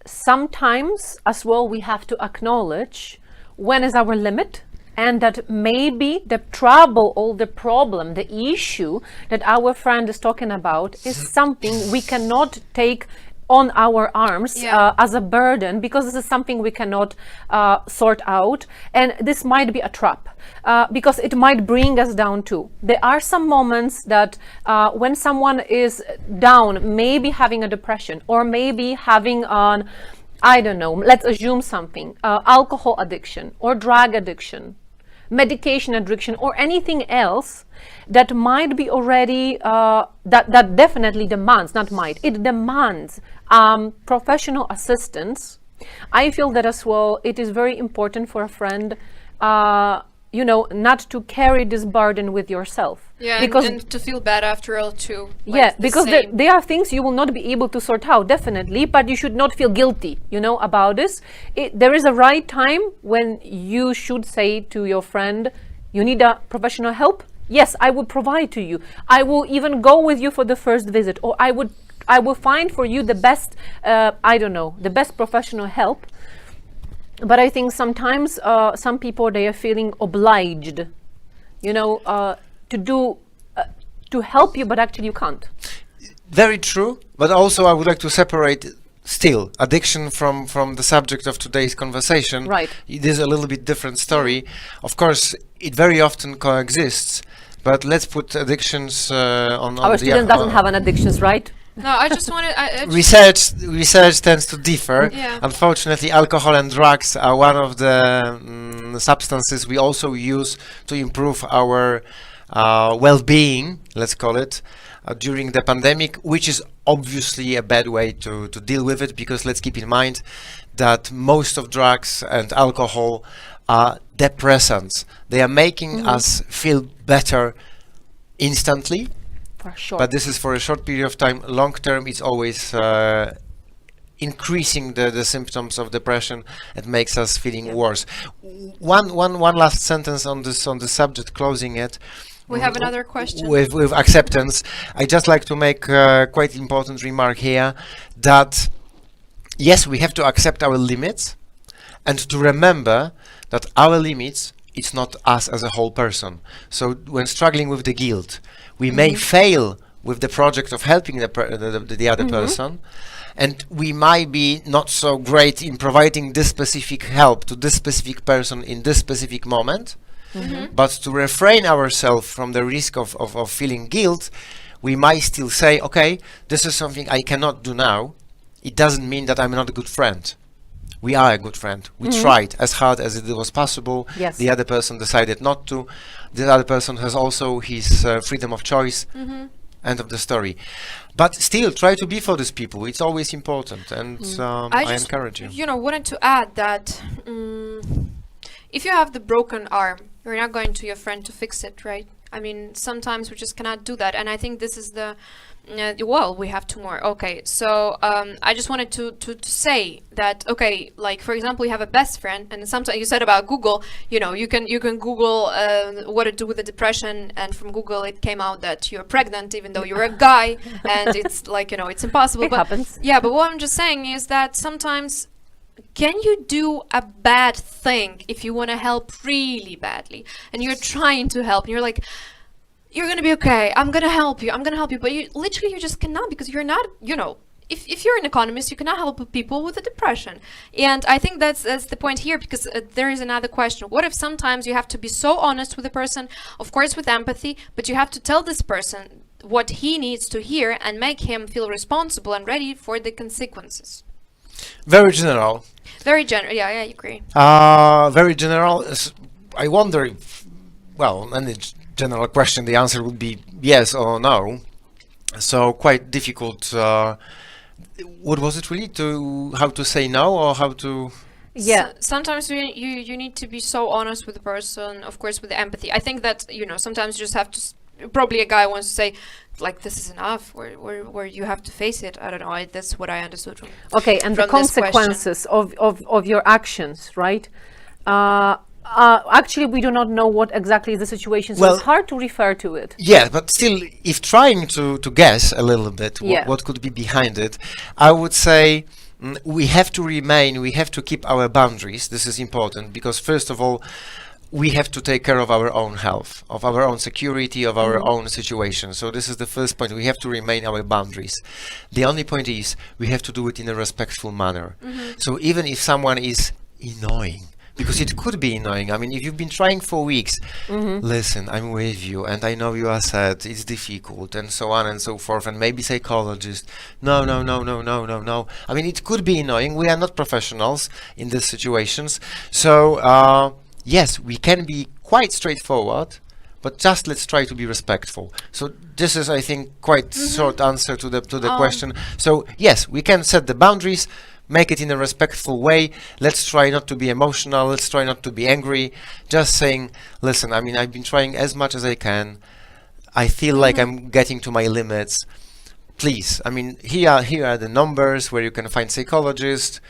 sometimes as well we have to acknowledge when is our limit and that maybe the trouble or the problem, the issue that our friend is talking about is something we cannot take on our arms as a burden, because this is something we cannot sort out, and this might be a trap because it might bring us down too. There are some moments that when someone is down, maybe having a depression or maybe having an, I don't know, let's assume something, alcohol addiction or drug addiction, medication addiction, or anything else that might be already, that definitely demands, not might, it demands professional assistance. I feel that as well, it is very important for a friend, you know, not to carry this burden with yourself. Yeah, because and to feel bad after all too. Like yeah, the because same. there are things you will not be able to sort out, definitely, but you should not feel guilty, you know, about this. There is a right time when you should say to your friend, you need a professional help? Yes, I will provide to you. I will even go with you for the first visit, or I will find for you the best, I don't know, the best professional help. But I think sometimes some people, they are feeling obliged, you know, to do, to help you, but actually you can't. Very true, but also I would like to separate still addiction from the subject of today's conversation. Right. It is a little bit different story. Of course, it very often coexists, but let's put addictions on Our student doesn't have an addictions, right? No, I just wanted. Research tends to differ. Yeah. Unfortunately, alcohol and drugs are one of the substances we also use to improve our well-being, let's call it, during the pandemic, which is obviously a bad way to deal with it, because let's keep in mind that most of drugs and alcohol are depressants. They are making us feel better instantly. For sure. But this is for a short period of time. Long term, it's always increasing the symptoms of depression. It makes us feeling worse. One last sentence on this subject, closing it. We have another question. With acceptance, I just like to make a quite important remark here that yes, we have to accept our limits, and to remember that our limits, it's not us as a whole person. So when struggling with the guilt, we may fail with the project of helping the other person, and we might be not so great in providing this specific help to this specific person in this specific moment. But to refrain ourselves from the risk of feeling guilt, we might still say, okay, this is something I cannot do now. It doesn't mean that I'm not a good friend. We are a good friend. We tried as hard as it was possible. Yes. The other person decided not to. The other person has also his freedom of choice. End of the story. But still, try to be for these people. It's always important, and I encourage you. You know, wanted to add that if you have the broken arm, you're not going to your friend to fix it, right? I mean, sometimes we just cannot do that, and I think this is the well, we have two more. Okay, so I just wanted to say that, okay, like for example, you have a best friend, and sometimes you said about Google, you know, you can Google what to do with the depression, and from Google it came out that you're pregnant even though you're a guy, and it's like, you know, it's impossible. It happens. Yeah, but what I'm just saying is that sometimes, can you do a bad thing if you want to help really badly, and you're trying to help, and you're like, you're gonna be okay, I'm gonna help you, but you just cannot, because you're not, you know, if you're an economist, you cannot help people with a depression. And I think that's the point here, because there is another question. What if sometimes you have to be so honest with the person, of course with empathy, but you have to tell this person what he needs to hear and make him feel responsible and ready for the consequences? Very general. Very general. Yeah, I agree. Very general. I wonder if, well, any general question, the answer would be yes or no. So quite difficult. What was it really? How to say no, or how to? Yeah. Sometimes you need to be so honest with the person, of course, with the empathy. I think that, you know, sometimes you just have to. Probably a guy wants to say, like, this is enough, where you have to face it. I don't know. That's what I understood from. Okay, and the consequences of your actions, right? Actually, we do not know what exactly is the situation, so it's hard to refer to it. Yeah, but still, if trying to guess a little bit what could be behind it, I would say we have to keep our boundaries. This is important, because first of all, we have to take care of our own health, of our own security, of our own situation. So this is the first point. We have to remain our boundaries. The only point is we have to do it in a respectful manner. So even if someone is annoying, because it could be annoying. I mean, if you've been trying for weeks, listen, I'm with you, and I know you are sad, it's difficult, and so on and so forth, and maybe psychologist, no. I mean, it could be annoying. We are not professionals in these situations. So, yes, we can be quite straightforward, but just let's try to be respectful. So this is, I think, quite short answer to the question. So yes, we can set the boundaries, make it in a respectful way. Let's try not to be emotional. Let's try not to be angry. Just saying, listen, I mean, I've been trying as much as I can. I feel like I'm getting to my limits. Please, I mean, here are the numbers where you can find psychologists.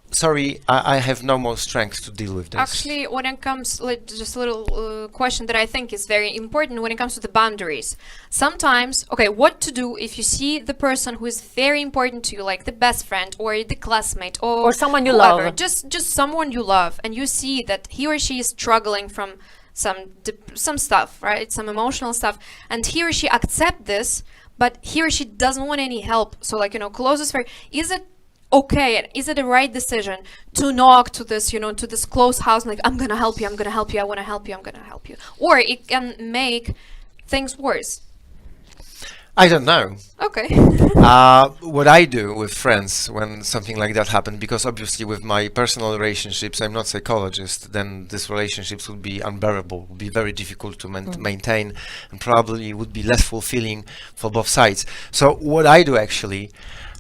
Sorry, I have no more strength to deal with this. Actually, when it comes, just a little question that I think is very important when it comes to the boundaries. Sometimes, okay, what to do if you see the person who is very important to you, like the best friend or the classmate or someone you whoever, love. just someone you love, and you see that he or she is struggling from some stuff, right? Some emotional stuff, and he or she accept this, but he or she doesn't want any help. So, like, closest friend, is it okay, and is it the right decision to knock to this, to this closed house, like, I'm gonna help you, I want to help you, I'm gonna help you, or it can make things worse? I don't know. Okay. What I do with friends when something like that happens, because obviously with my personal relationships, I'm not psychologist, then these relationships would be unbearable, would be very difficult to maintain, and probably would be less fulfilling for both sides. So what I do actually,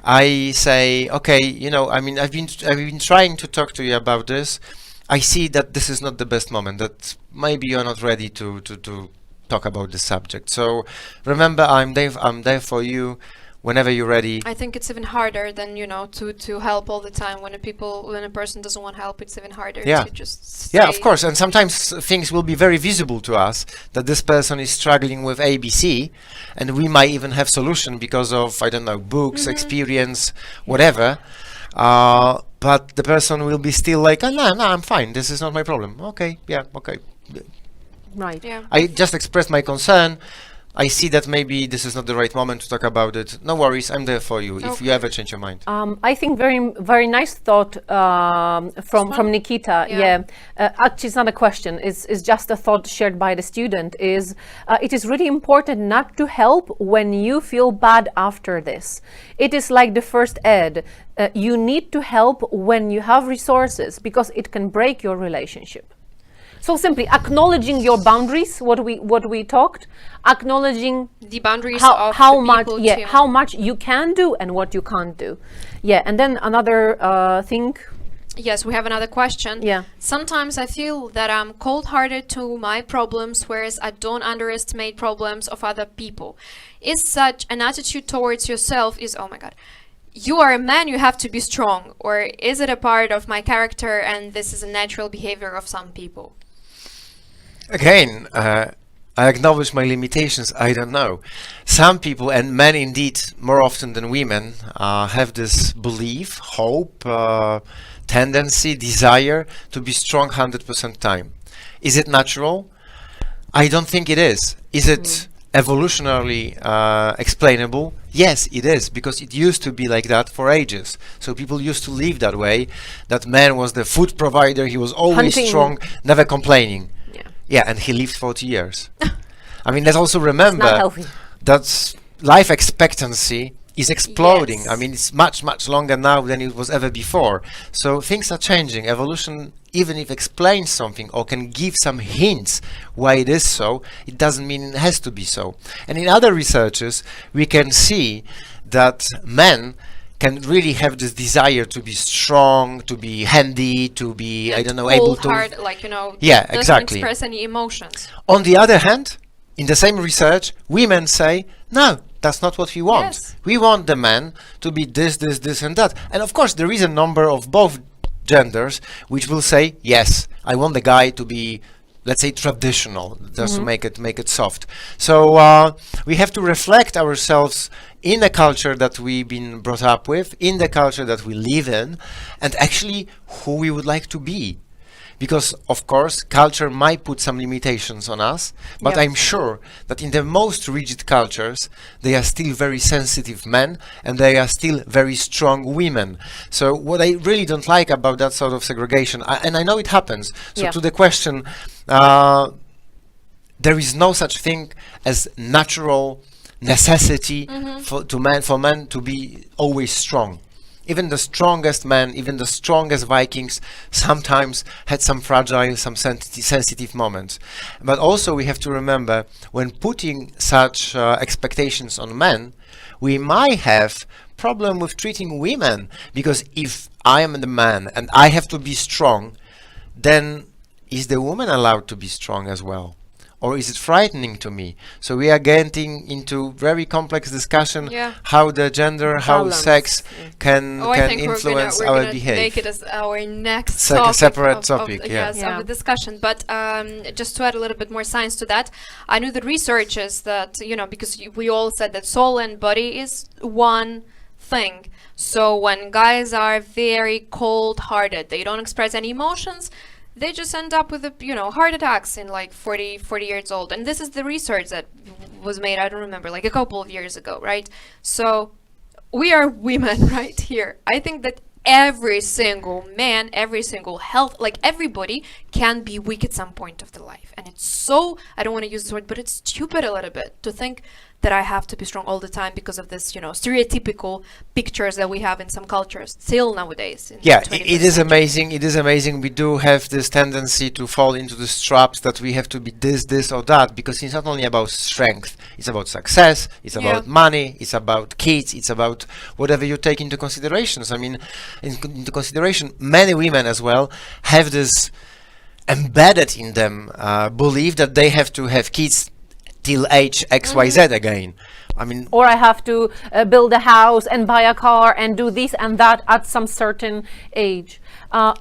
I say, okay, I mean, I've been trying to talk to you about this. I see that this is not the best moment, that maybe you're not ready to talk about the subject. So remember, I'm there for you whenever you're ready. I think it's even harder than, to help all the time. When a person doesn't want help, it's even harder to just stay. Yeah, of course. And sometimes things will be very visible to us, that this person is struggling with ABC, and we might even have solution because of, I don't know, books, experience, whatever. But the person will be still like, oh, no, I'm fine. This is not my problem. Okay, yeah, okay. Right. Yeah. I just expressed my concern. I see that maybe this is not the right moment to talk about it. No worries, I'm there for you if you ever change your mind. I think very, very nice thought from Nikita. Yeah. Actually, it's not a question. It's just a thought shared by the student. It is really important not to help when you feel bad after this. It is like the first aid. You need to help when you have resources, because it can break your relationship. So simply acknowledging your boundaries, what we talked, acknowledging the boundaries how of the much people how much you can do and what you can't do. And then another thing. Yes, we have another question. Yeah. Sometimes I feel that I'm cold-hearted to my problems, whereas I don't underestimate problems of other people. Is such an attitude towards yourself is, oh my God, you are a man, you have to be strong? Or is it a part of my character and this is a natural behavior of some people? Again, I acknowledge my limitations. I don't know. Some people, and men indeed more often than women, have this belief, hope, tendency, desire to be strong 100% time. Is it natural? I don't think it is. Is it evolutionarily explainable? Yes, it is, because it used to be like that for ages. So people used to live that way, that man was the food provider, he was always Hunting. strong, never complaining. Yeah. And he lived 40 years. I mean, let's also It's not remember healthy. that life expectancy is exploding. Yes. I mean, it's much, much longer now than it was ever before. So things are changing. Evolution, even if explains something or can give some hints why it is so, it doesn't mean it has to be so. And in other researches, we can see that men can really have this desire to be strong, to be handy, to be, I don't know, able to... Cold-hearted, like, Yeah, doesn't exactly. express any emotions. On the other hand, in the same research, women say, no, that's not what we want. Yes. We want the man to be this, and that. And of course, there is a number of both genders which will say, yes, I want the guy to be, let's say, traditional, just to make it soft. So we have to reflect ourselves in the culture that we've been brought up with, in the culture that we live in, and actually who we would like to be. because of course culture might put some limitations on us, but Yeah. I'm sure that in the most rigid cultures they are still very sensitive men and they are still very strong women. So what I really don't like about that sort of segregation, and I know it happens, so Yeah. to the question, there is no such thing as natural necessity for men to be always strong. Even the strongest men, even the strongest Vikings sometimes had some fragile, some sensitive moments. But also we have to remember, when putting such expectations on men, we might have problem with treating women, because if I am the man and I have to be strong, then is the woman allowed to be strong as well? Or is it frightening to me? So we are getting into very complex discussion, Yeah. how the gender, how Balance. sex can Oh, I think influence we're our gonna behavior. make it as our next Separate of, topic, yeah. yes, Yeah. of the discussion. But just to add a little bit more science to that, I knew the researchers that, because we all said that soul and body is one thing. So when guys are very cold-hearted, they don't express any emotions, they just end up with heart attacks in like 40 years old. And this is the research that was made, I don't remember, like a couple of years ago, right? So we are women right here. I think that every single man, every single like everybody can be weak at some point of their life. And it's so, I don't want to use this word, but it's stupid a little bit to think that I have to be strong all the time because of this, stereotypical pictures that we have in some cultures still nowadays. In Yeah, the 21st it is century. amazing. It is amazing. We do have this tendency to fall into the traps that we have to be this or that, because it's not only about strength. It's about success. It's about money. It's about kids. It's about whatever you take into considerations. I mean, into consideration, many women as well have this embedded in them belief that they have to have kids till age XYZ again. I mean, Or I have to build a house and buy a car and do this and that at some certain age.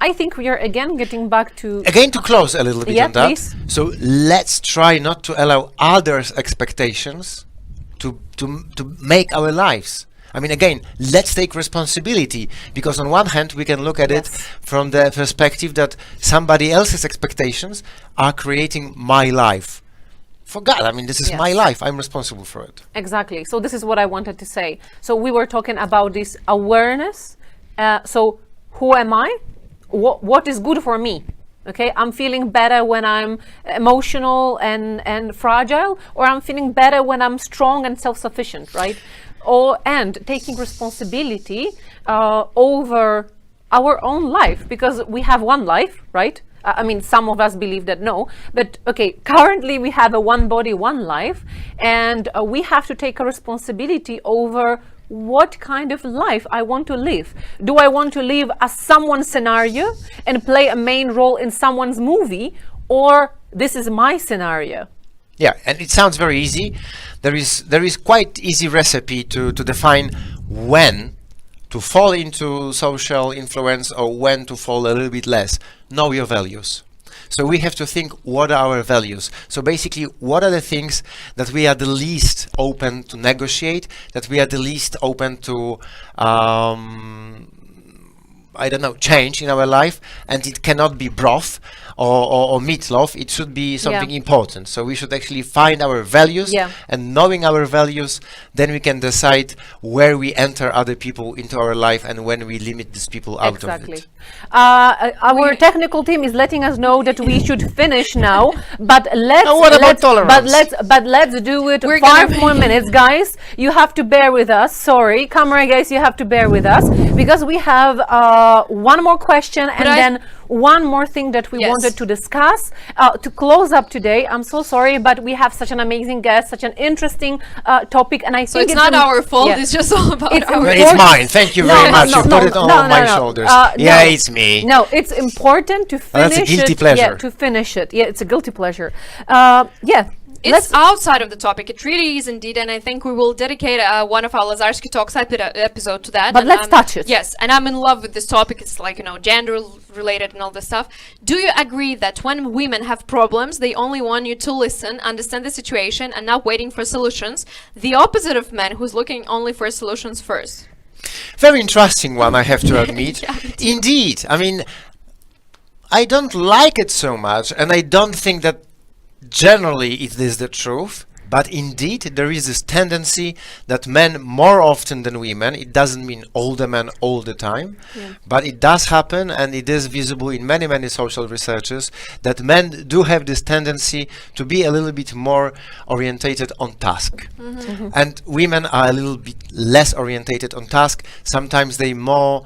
I think we are again getting back to to close a little bit Yeah, on that. please. So let's try not to allow others' expectations to make our lives. I mean, again, let's take responsibility, because on one hand we can look at it Yes. from the perspective that somebody else's expectations are creating my life. For God, I mean, this is Yes. my life. I'm responsible for it. Exactly. So this is what I wanted to say. So we were talking about this awareness. So who am I? What is good for me? Okay, I'm feeling better when I'm emotional and fragile, or I'm feeling better when I'm strong and self-sufficient, right? And taking responsibility over our own life, because we have one life, right? I mean, some of us believe that no, but okay, currently we have a one body, one life, and we have to take a responsibility over what kind of life I want to live. Do I want to live a someone's scenario and play a main role in someone's movie, or this is my scenario? Yeah, and it sounds very easy. There is quite easy recipe to define when to fall into social influence or when to fall a little bit less. Know your values. So we have to think, what are our values? So basically, what are the things that we are the least open to negotiate, that we are the least open to change in our life, and it cannot be broth or meatloaf. It should be something important. So we should actually find our values, and knowing our values, then we can decide where we enter other people into our life and when we limit these people out of it. Our technical team is letting us know that we should finish now, but let's Now what about tolerance? but let's do it. We're 5 gonna- more minutes, guys. You have to bear with us. Sorry, camera guys, you have to bear with us, because we have one more question and then one more thing that we wanted to discuss to close up today. I'm so sorry, but we have such an amazing guest, such an interesting topic, and I So think it's not our fault. yeah. It's just all about It's our. But it's mine. Thank you very much. You put it all on my shoulders. Yeah, no. it's me. No, it's important to that's finish a guilty it. pleasure. Yeah, to finish it. Yeah, it's a guilty pleasure. Yeah. It's outside of the topic. It really is indeed, and I think we will dedicate one of our Lazarski Talks episode to that. But and let's touch it. Yes, and I'm in love with this topic. It's like, gender related and all this stuff. Do you agree that when women have problems, they only want you to listen, understand the situation, and not waiting for solutions? The opposite of men, who's looking only for solutions first. Very interesting one, I have to admit. Yeah, me too. Indeed. I mean, I don't like it so much, and I don't think that generally it is the truth. But indeed, there is this tendency that men more often than women, it doesn't mean all the men all the time, but it does happen, and it is visible in many, many social researches, that men do have this tendency to be a little bit more orientated on task. And women are a little bit less orientated on task. Sometimes they more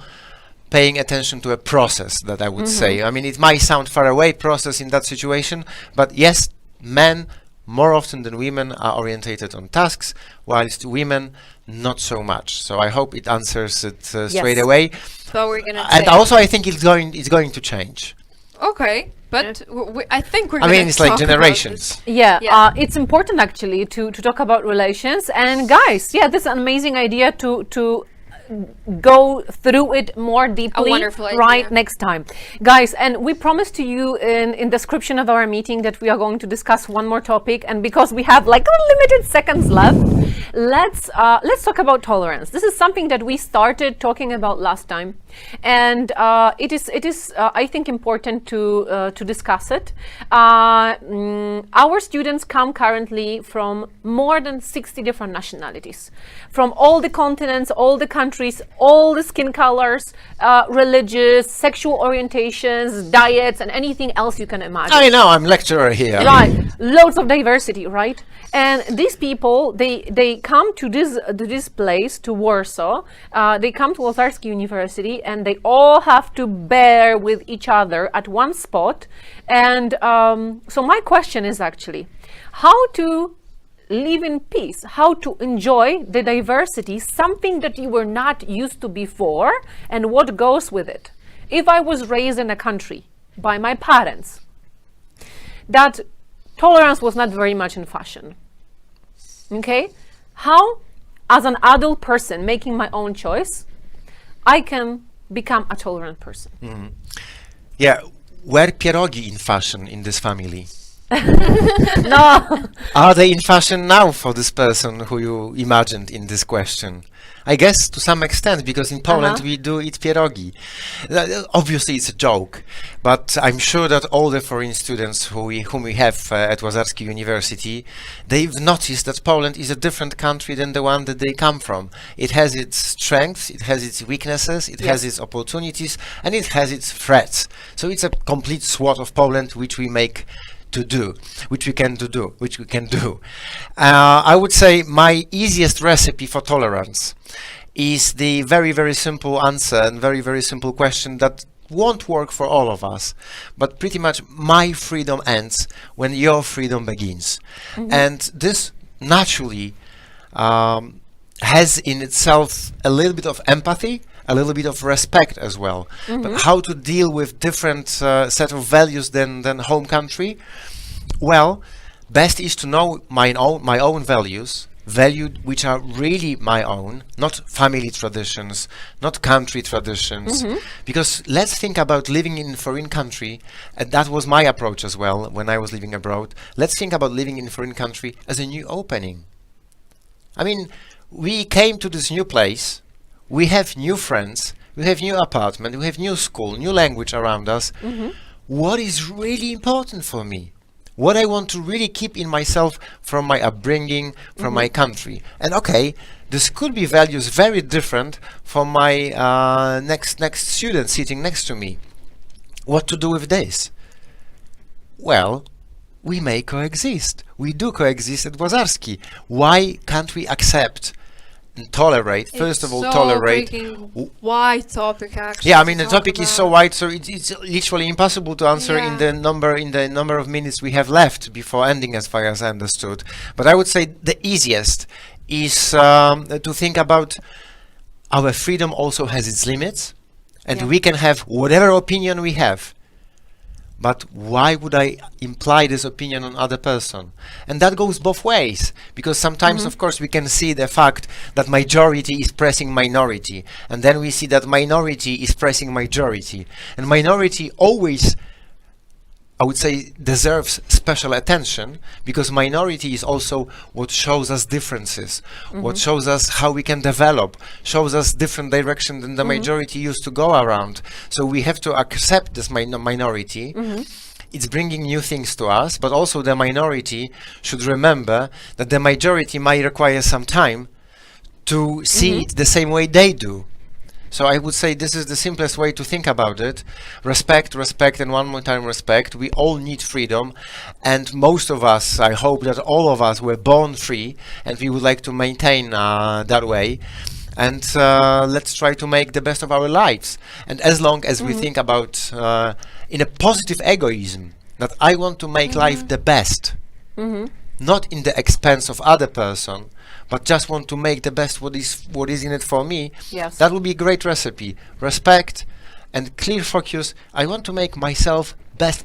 paying attention to a process, that I would say. I mean, it might sound far away process in that situation, but yes, men more often than women are orientated on tasks, whilst women not so much. So I hope it answers it straight away. So we're gonna And also I think it's going to change. okay, but I think we're I gonna mean, it's like talk about generations. Yeah, Yeah. it's important actually to talk about relations. And guys, yeah, this is an amazing idea to go through it more deeply wonderful idea. right next time, guys. And we promised to you in description of our meeting that we are going to discuss one more topic, and because we have like limited seconds left, let's talk about tolerance. This is something that we started talking about last time, and it is I think important to discuss it. Our students come currently from more than 60 different nationalities, from all the continents, all the countries, all the skin colors, religious, sexual orientations, diets, and anything else you can imagine. I know, I'm lecturer here. Right, loads of diversity, right? And these people, they come to this place, to Warsaw. They come to Lazarski University, and they all have to bear with each other at one spot. And so my question is actually, how to live in peace, how to enjoy the diversity, something that you were not used to before, and what goes with it. If I was raised in a country by my parents that tolerance was not very much in fashion, okay, how, as an adult person making my own choice, I can become a tolerant person? Yeah, were pierogi in fashion in this family? No. Are they in fashion now for this person who you imagined in this question? I guess to some extent, because in Poland we do eat pierogi. Obviously it's a joke, but I'm sure that all the foreign students whom we have at Lazarski University, they've noticed that Poland is a different country than the one that they come from. It has its strengths, it has its weaknesses, it has its opportunities, and it has its threats. So it's a complete SWOT of Poland which we can do. I would say my easiest recipe for tolerance is the very, very simple answer and very, very simple question that won't work for all of us, but pretty much my freedom ends when your freedom begins. And this naturally has in itself a little bit of empathy, a little bit of respect as well. But how to deal with different set of values than home country? Well, best is to know my own values, which are really my own, not family traditions, not country traditions. Because let's think about living in a foreign country, and that was my approach as well when I was living abroad. Let's think about living in a foreign country as a new opening. I mean, we came to this new place, we have new friends, we have new apartment, we have new school, new language around us. What is really important for me? What I want to really keep in myself from my upbringing, from my country. And okay, this could be values very different from my next student sitting next to me. What to do with this? Well, we may coexist. We do coexist at Lazarski. Why can't we accept and tolerate? First of all, tolerate. Wide topic, actually. Yeah, I mean the topic is so wide, so it's literally impossible to answer Yeah. in the number of minutes we have left before ending, as far as I understood. But I would say the easiest is to think about our freedom also has its limits, and we can have whatever opinion we have. But why would I imply this opinion on other person? And that goes both ways, because sometimes, of course, we can see the fact that majority is pressing minority, and then we see that minority is pressing majority, and minority always I would say, deserves special attention, because minority is also what shows us differences, what shows us how we can develop, shows us different direction than the majority used to go around. So we have to accept this minority. It's bringing new things to us, but also the minority should remember that the majority might require some time to see it the same way they do. So I would say this is the simplest way to think about it. Respect, respect, and one more time respect. We all need freedom, and most of us, I hope that all of us were born free, and we would like to maintain that way. And let's try to make the best of our lives. And as long as we think about in a positive egoism, that I want to make life the best, not in the expense of other person, but just want to make the best what is in it for me. Yes. That would be a great recipe. Respect and clear focus. I want to make myself better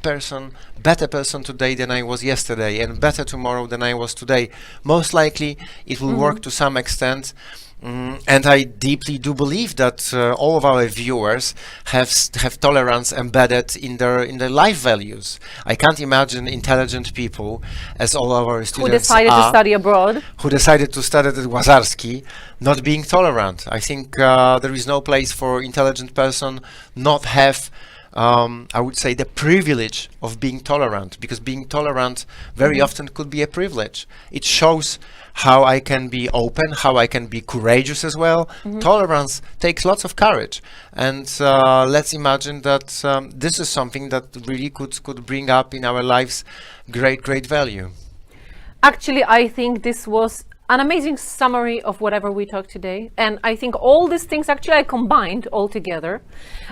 person today than I was yesterday, and better tomorrow than I was today. Most likely it will work to some extent. And I deeply do believe that all of our viewers have tolerance embedded in their life values. I can't imagine intelligent people, as all of our Who students decided to study abroad. who decided to study at Lazarski, not being tolerant. I think there is no place for intelligent person not have I would say the privilege of being tolerant, because being tolerant very often could be a privilege. It shows how I can be open, how I can be courageous as well. Tolerance takes lots of courage, and let's imagine that this is something that really could bring up in our lives great value. Actually, I think this was an amazing summary of whatever we talked today, and I think all these things actually I combined all together.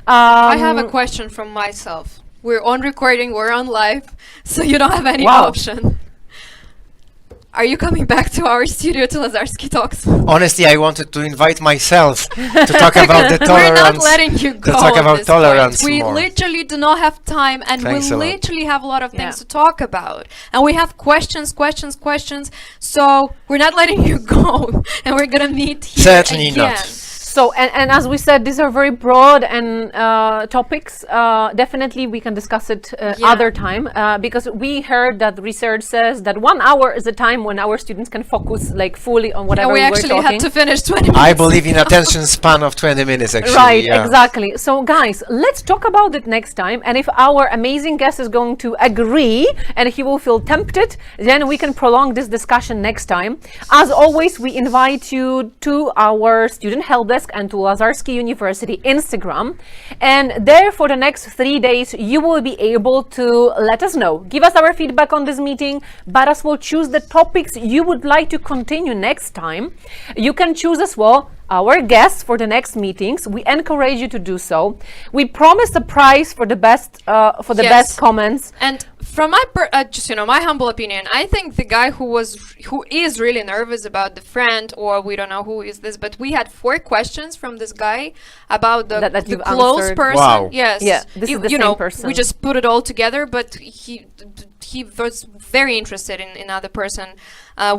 I have a question from myself. We're on recording, we're on live, so you don't have any Wow. option. Are you coming back to our studio to Lazarski Talks? Honestly, I wanted to invite myself to talk about the We're tolerance. not letting you go. To talk at about this tolerance point. We more. literally do not have time, and Thanks we a lot. literally have a lot of things Yeah. to talk about. And we have questions. So we're not letting you go, and we're gonna meet here Certainly again. not. So, and as we said, these are very broad and topics. Definitely, we can discuss it Yeah. other time, because we heard that research says that 1 hour is a time when our students can focus like fully on whatever And we we're actually talking. had to finish 20 minutes. I believe in attention span of 20 minutes, actually. Right, yeah. exactly. So guys, let's talk about it next time. And if our amazing guest is going to agree and he will feel tempted, then we can prolong this discussion next time. As always, we invite you to our student help desk and to Lazarski University Instagram. And there for the next 3 days, you will be able to let us know, give us our feedback on this meeting, but as well choose the topics you would like to continue next time. You can choose as well our guests for the next meetings. We encourage you to do so. We promise a prize for the best Yes. best comments. And from my just my humble opinion, I think the guy who is really nervous about the friend, or we don't know who is this, but we had 4 questions from this guy about the, That the you've close answered. person. Wow. Yes. Yeah, this is the same person. We just put it all together, but he was very interested in other person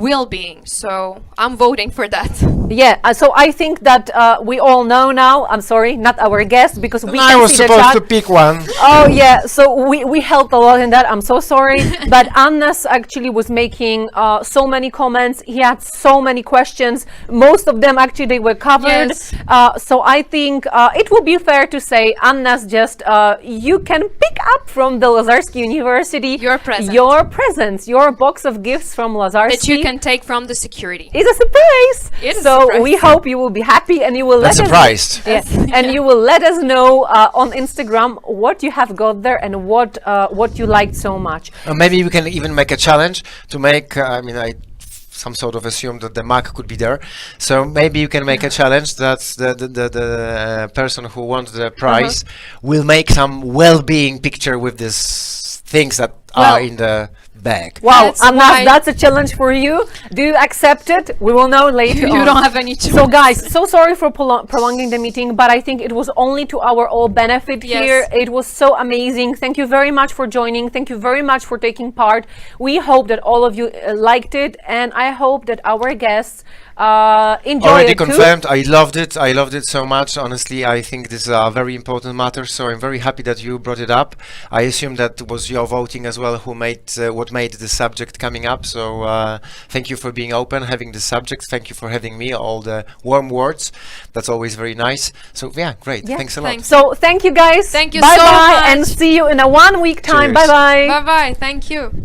well-being. So I'm voting for that. Yeah, so I think that we all know now. I'm sorry, not our guest, because we I can was see the supposed chat. to pick one. Oh yeah, so we helped a lot in that. I'm so sorry, but Annas actually was making so many comments. He had so many questions. Most of them actually they were covered. Yes. So I think it would be fair to say, Annas, just you can pick up from the Lazarski University Your present. your box of gifts from Lazarski. That you can take from the security. It's a surprise. It is So a surprise. we hope you will be happy and you will That's let us surprised. Yes, and you will let us know on Instagram what you have got there and what you liked so much. Maybe we can even make a challenge to make, I some sort of assume that the Mac could be there. So maybe you can make a challenge that the person who wants the prize will make some well-being picture with these things that are in the back. Wow, That's Anna, why- that's a challenge for you. Do you accept it? We will know later You on. don't have any choice. So guys, so sorry for prolonging the meeting, but I think it was only to our all benefit Yes. here. It was so amazing. Thank you very much for joining. Thank you very much for taking part. We hope that all of you liked it, and I hope that our guests enjoy Already it too. confirmed. I loved it. I loved it so much. Honestly, I think this is a very important matter. So I'm very happy that you brought it up. I assume that was your voting as well who made what made the subject coming up. So thank you for being open, having the subject. Thank you for having me. All the warm words. That's always very nice. So yeah, great. Yeah, Thanks a lot. thanks. So thank you guys. Thank you bye so bye, much. and see you in a 1 week time. Cheers. Bye bye. Bye bye. Thank you.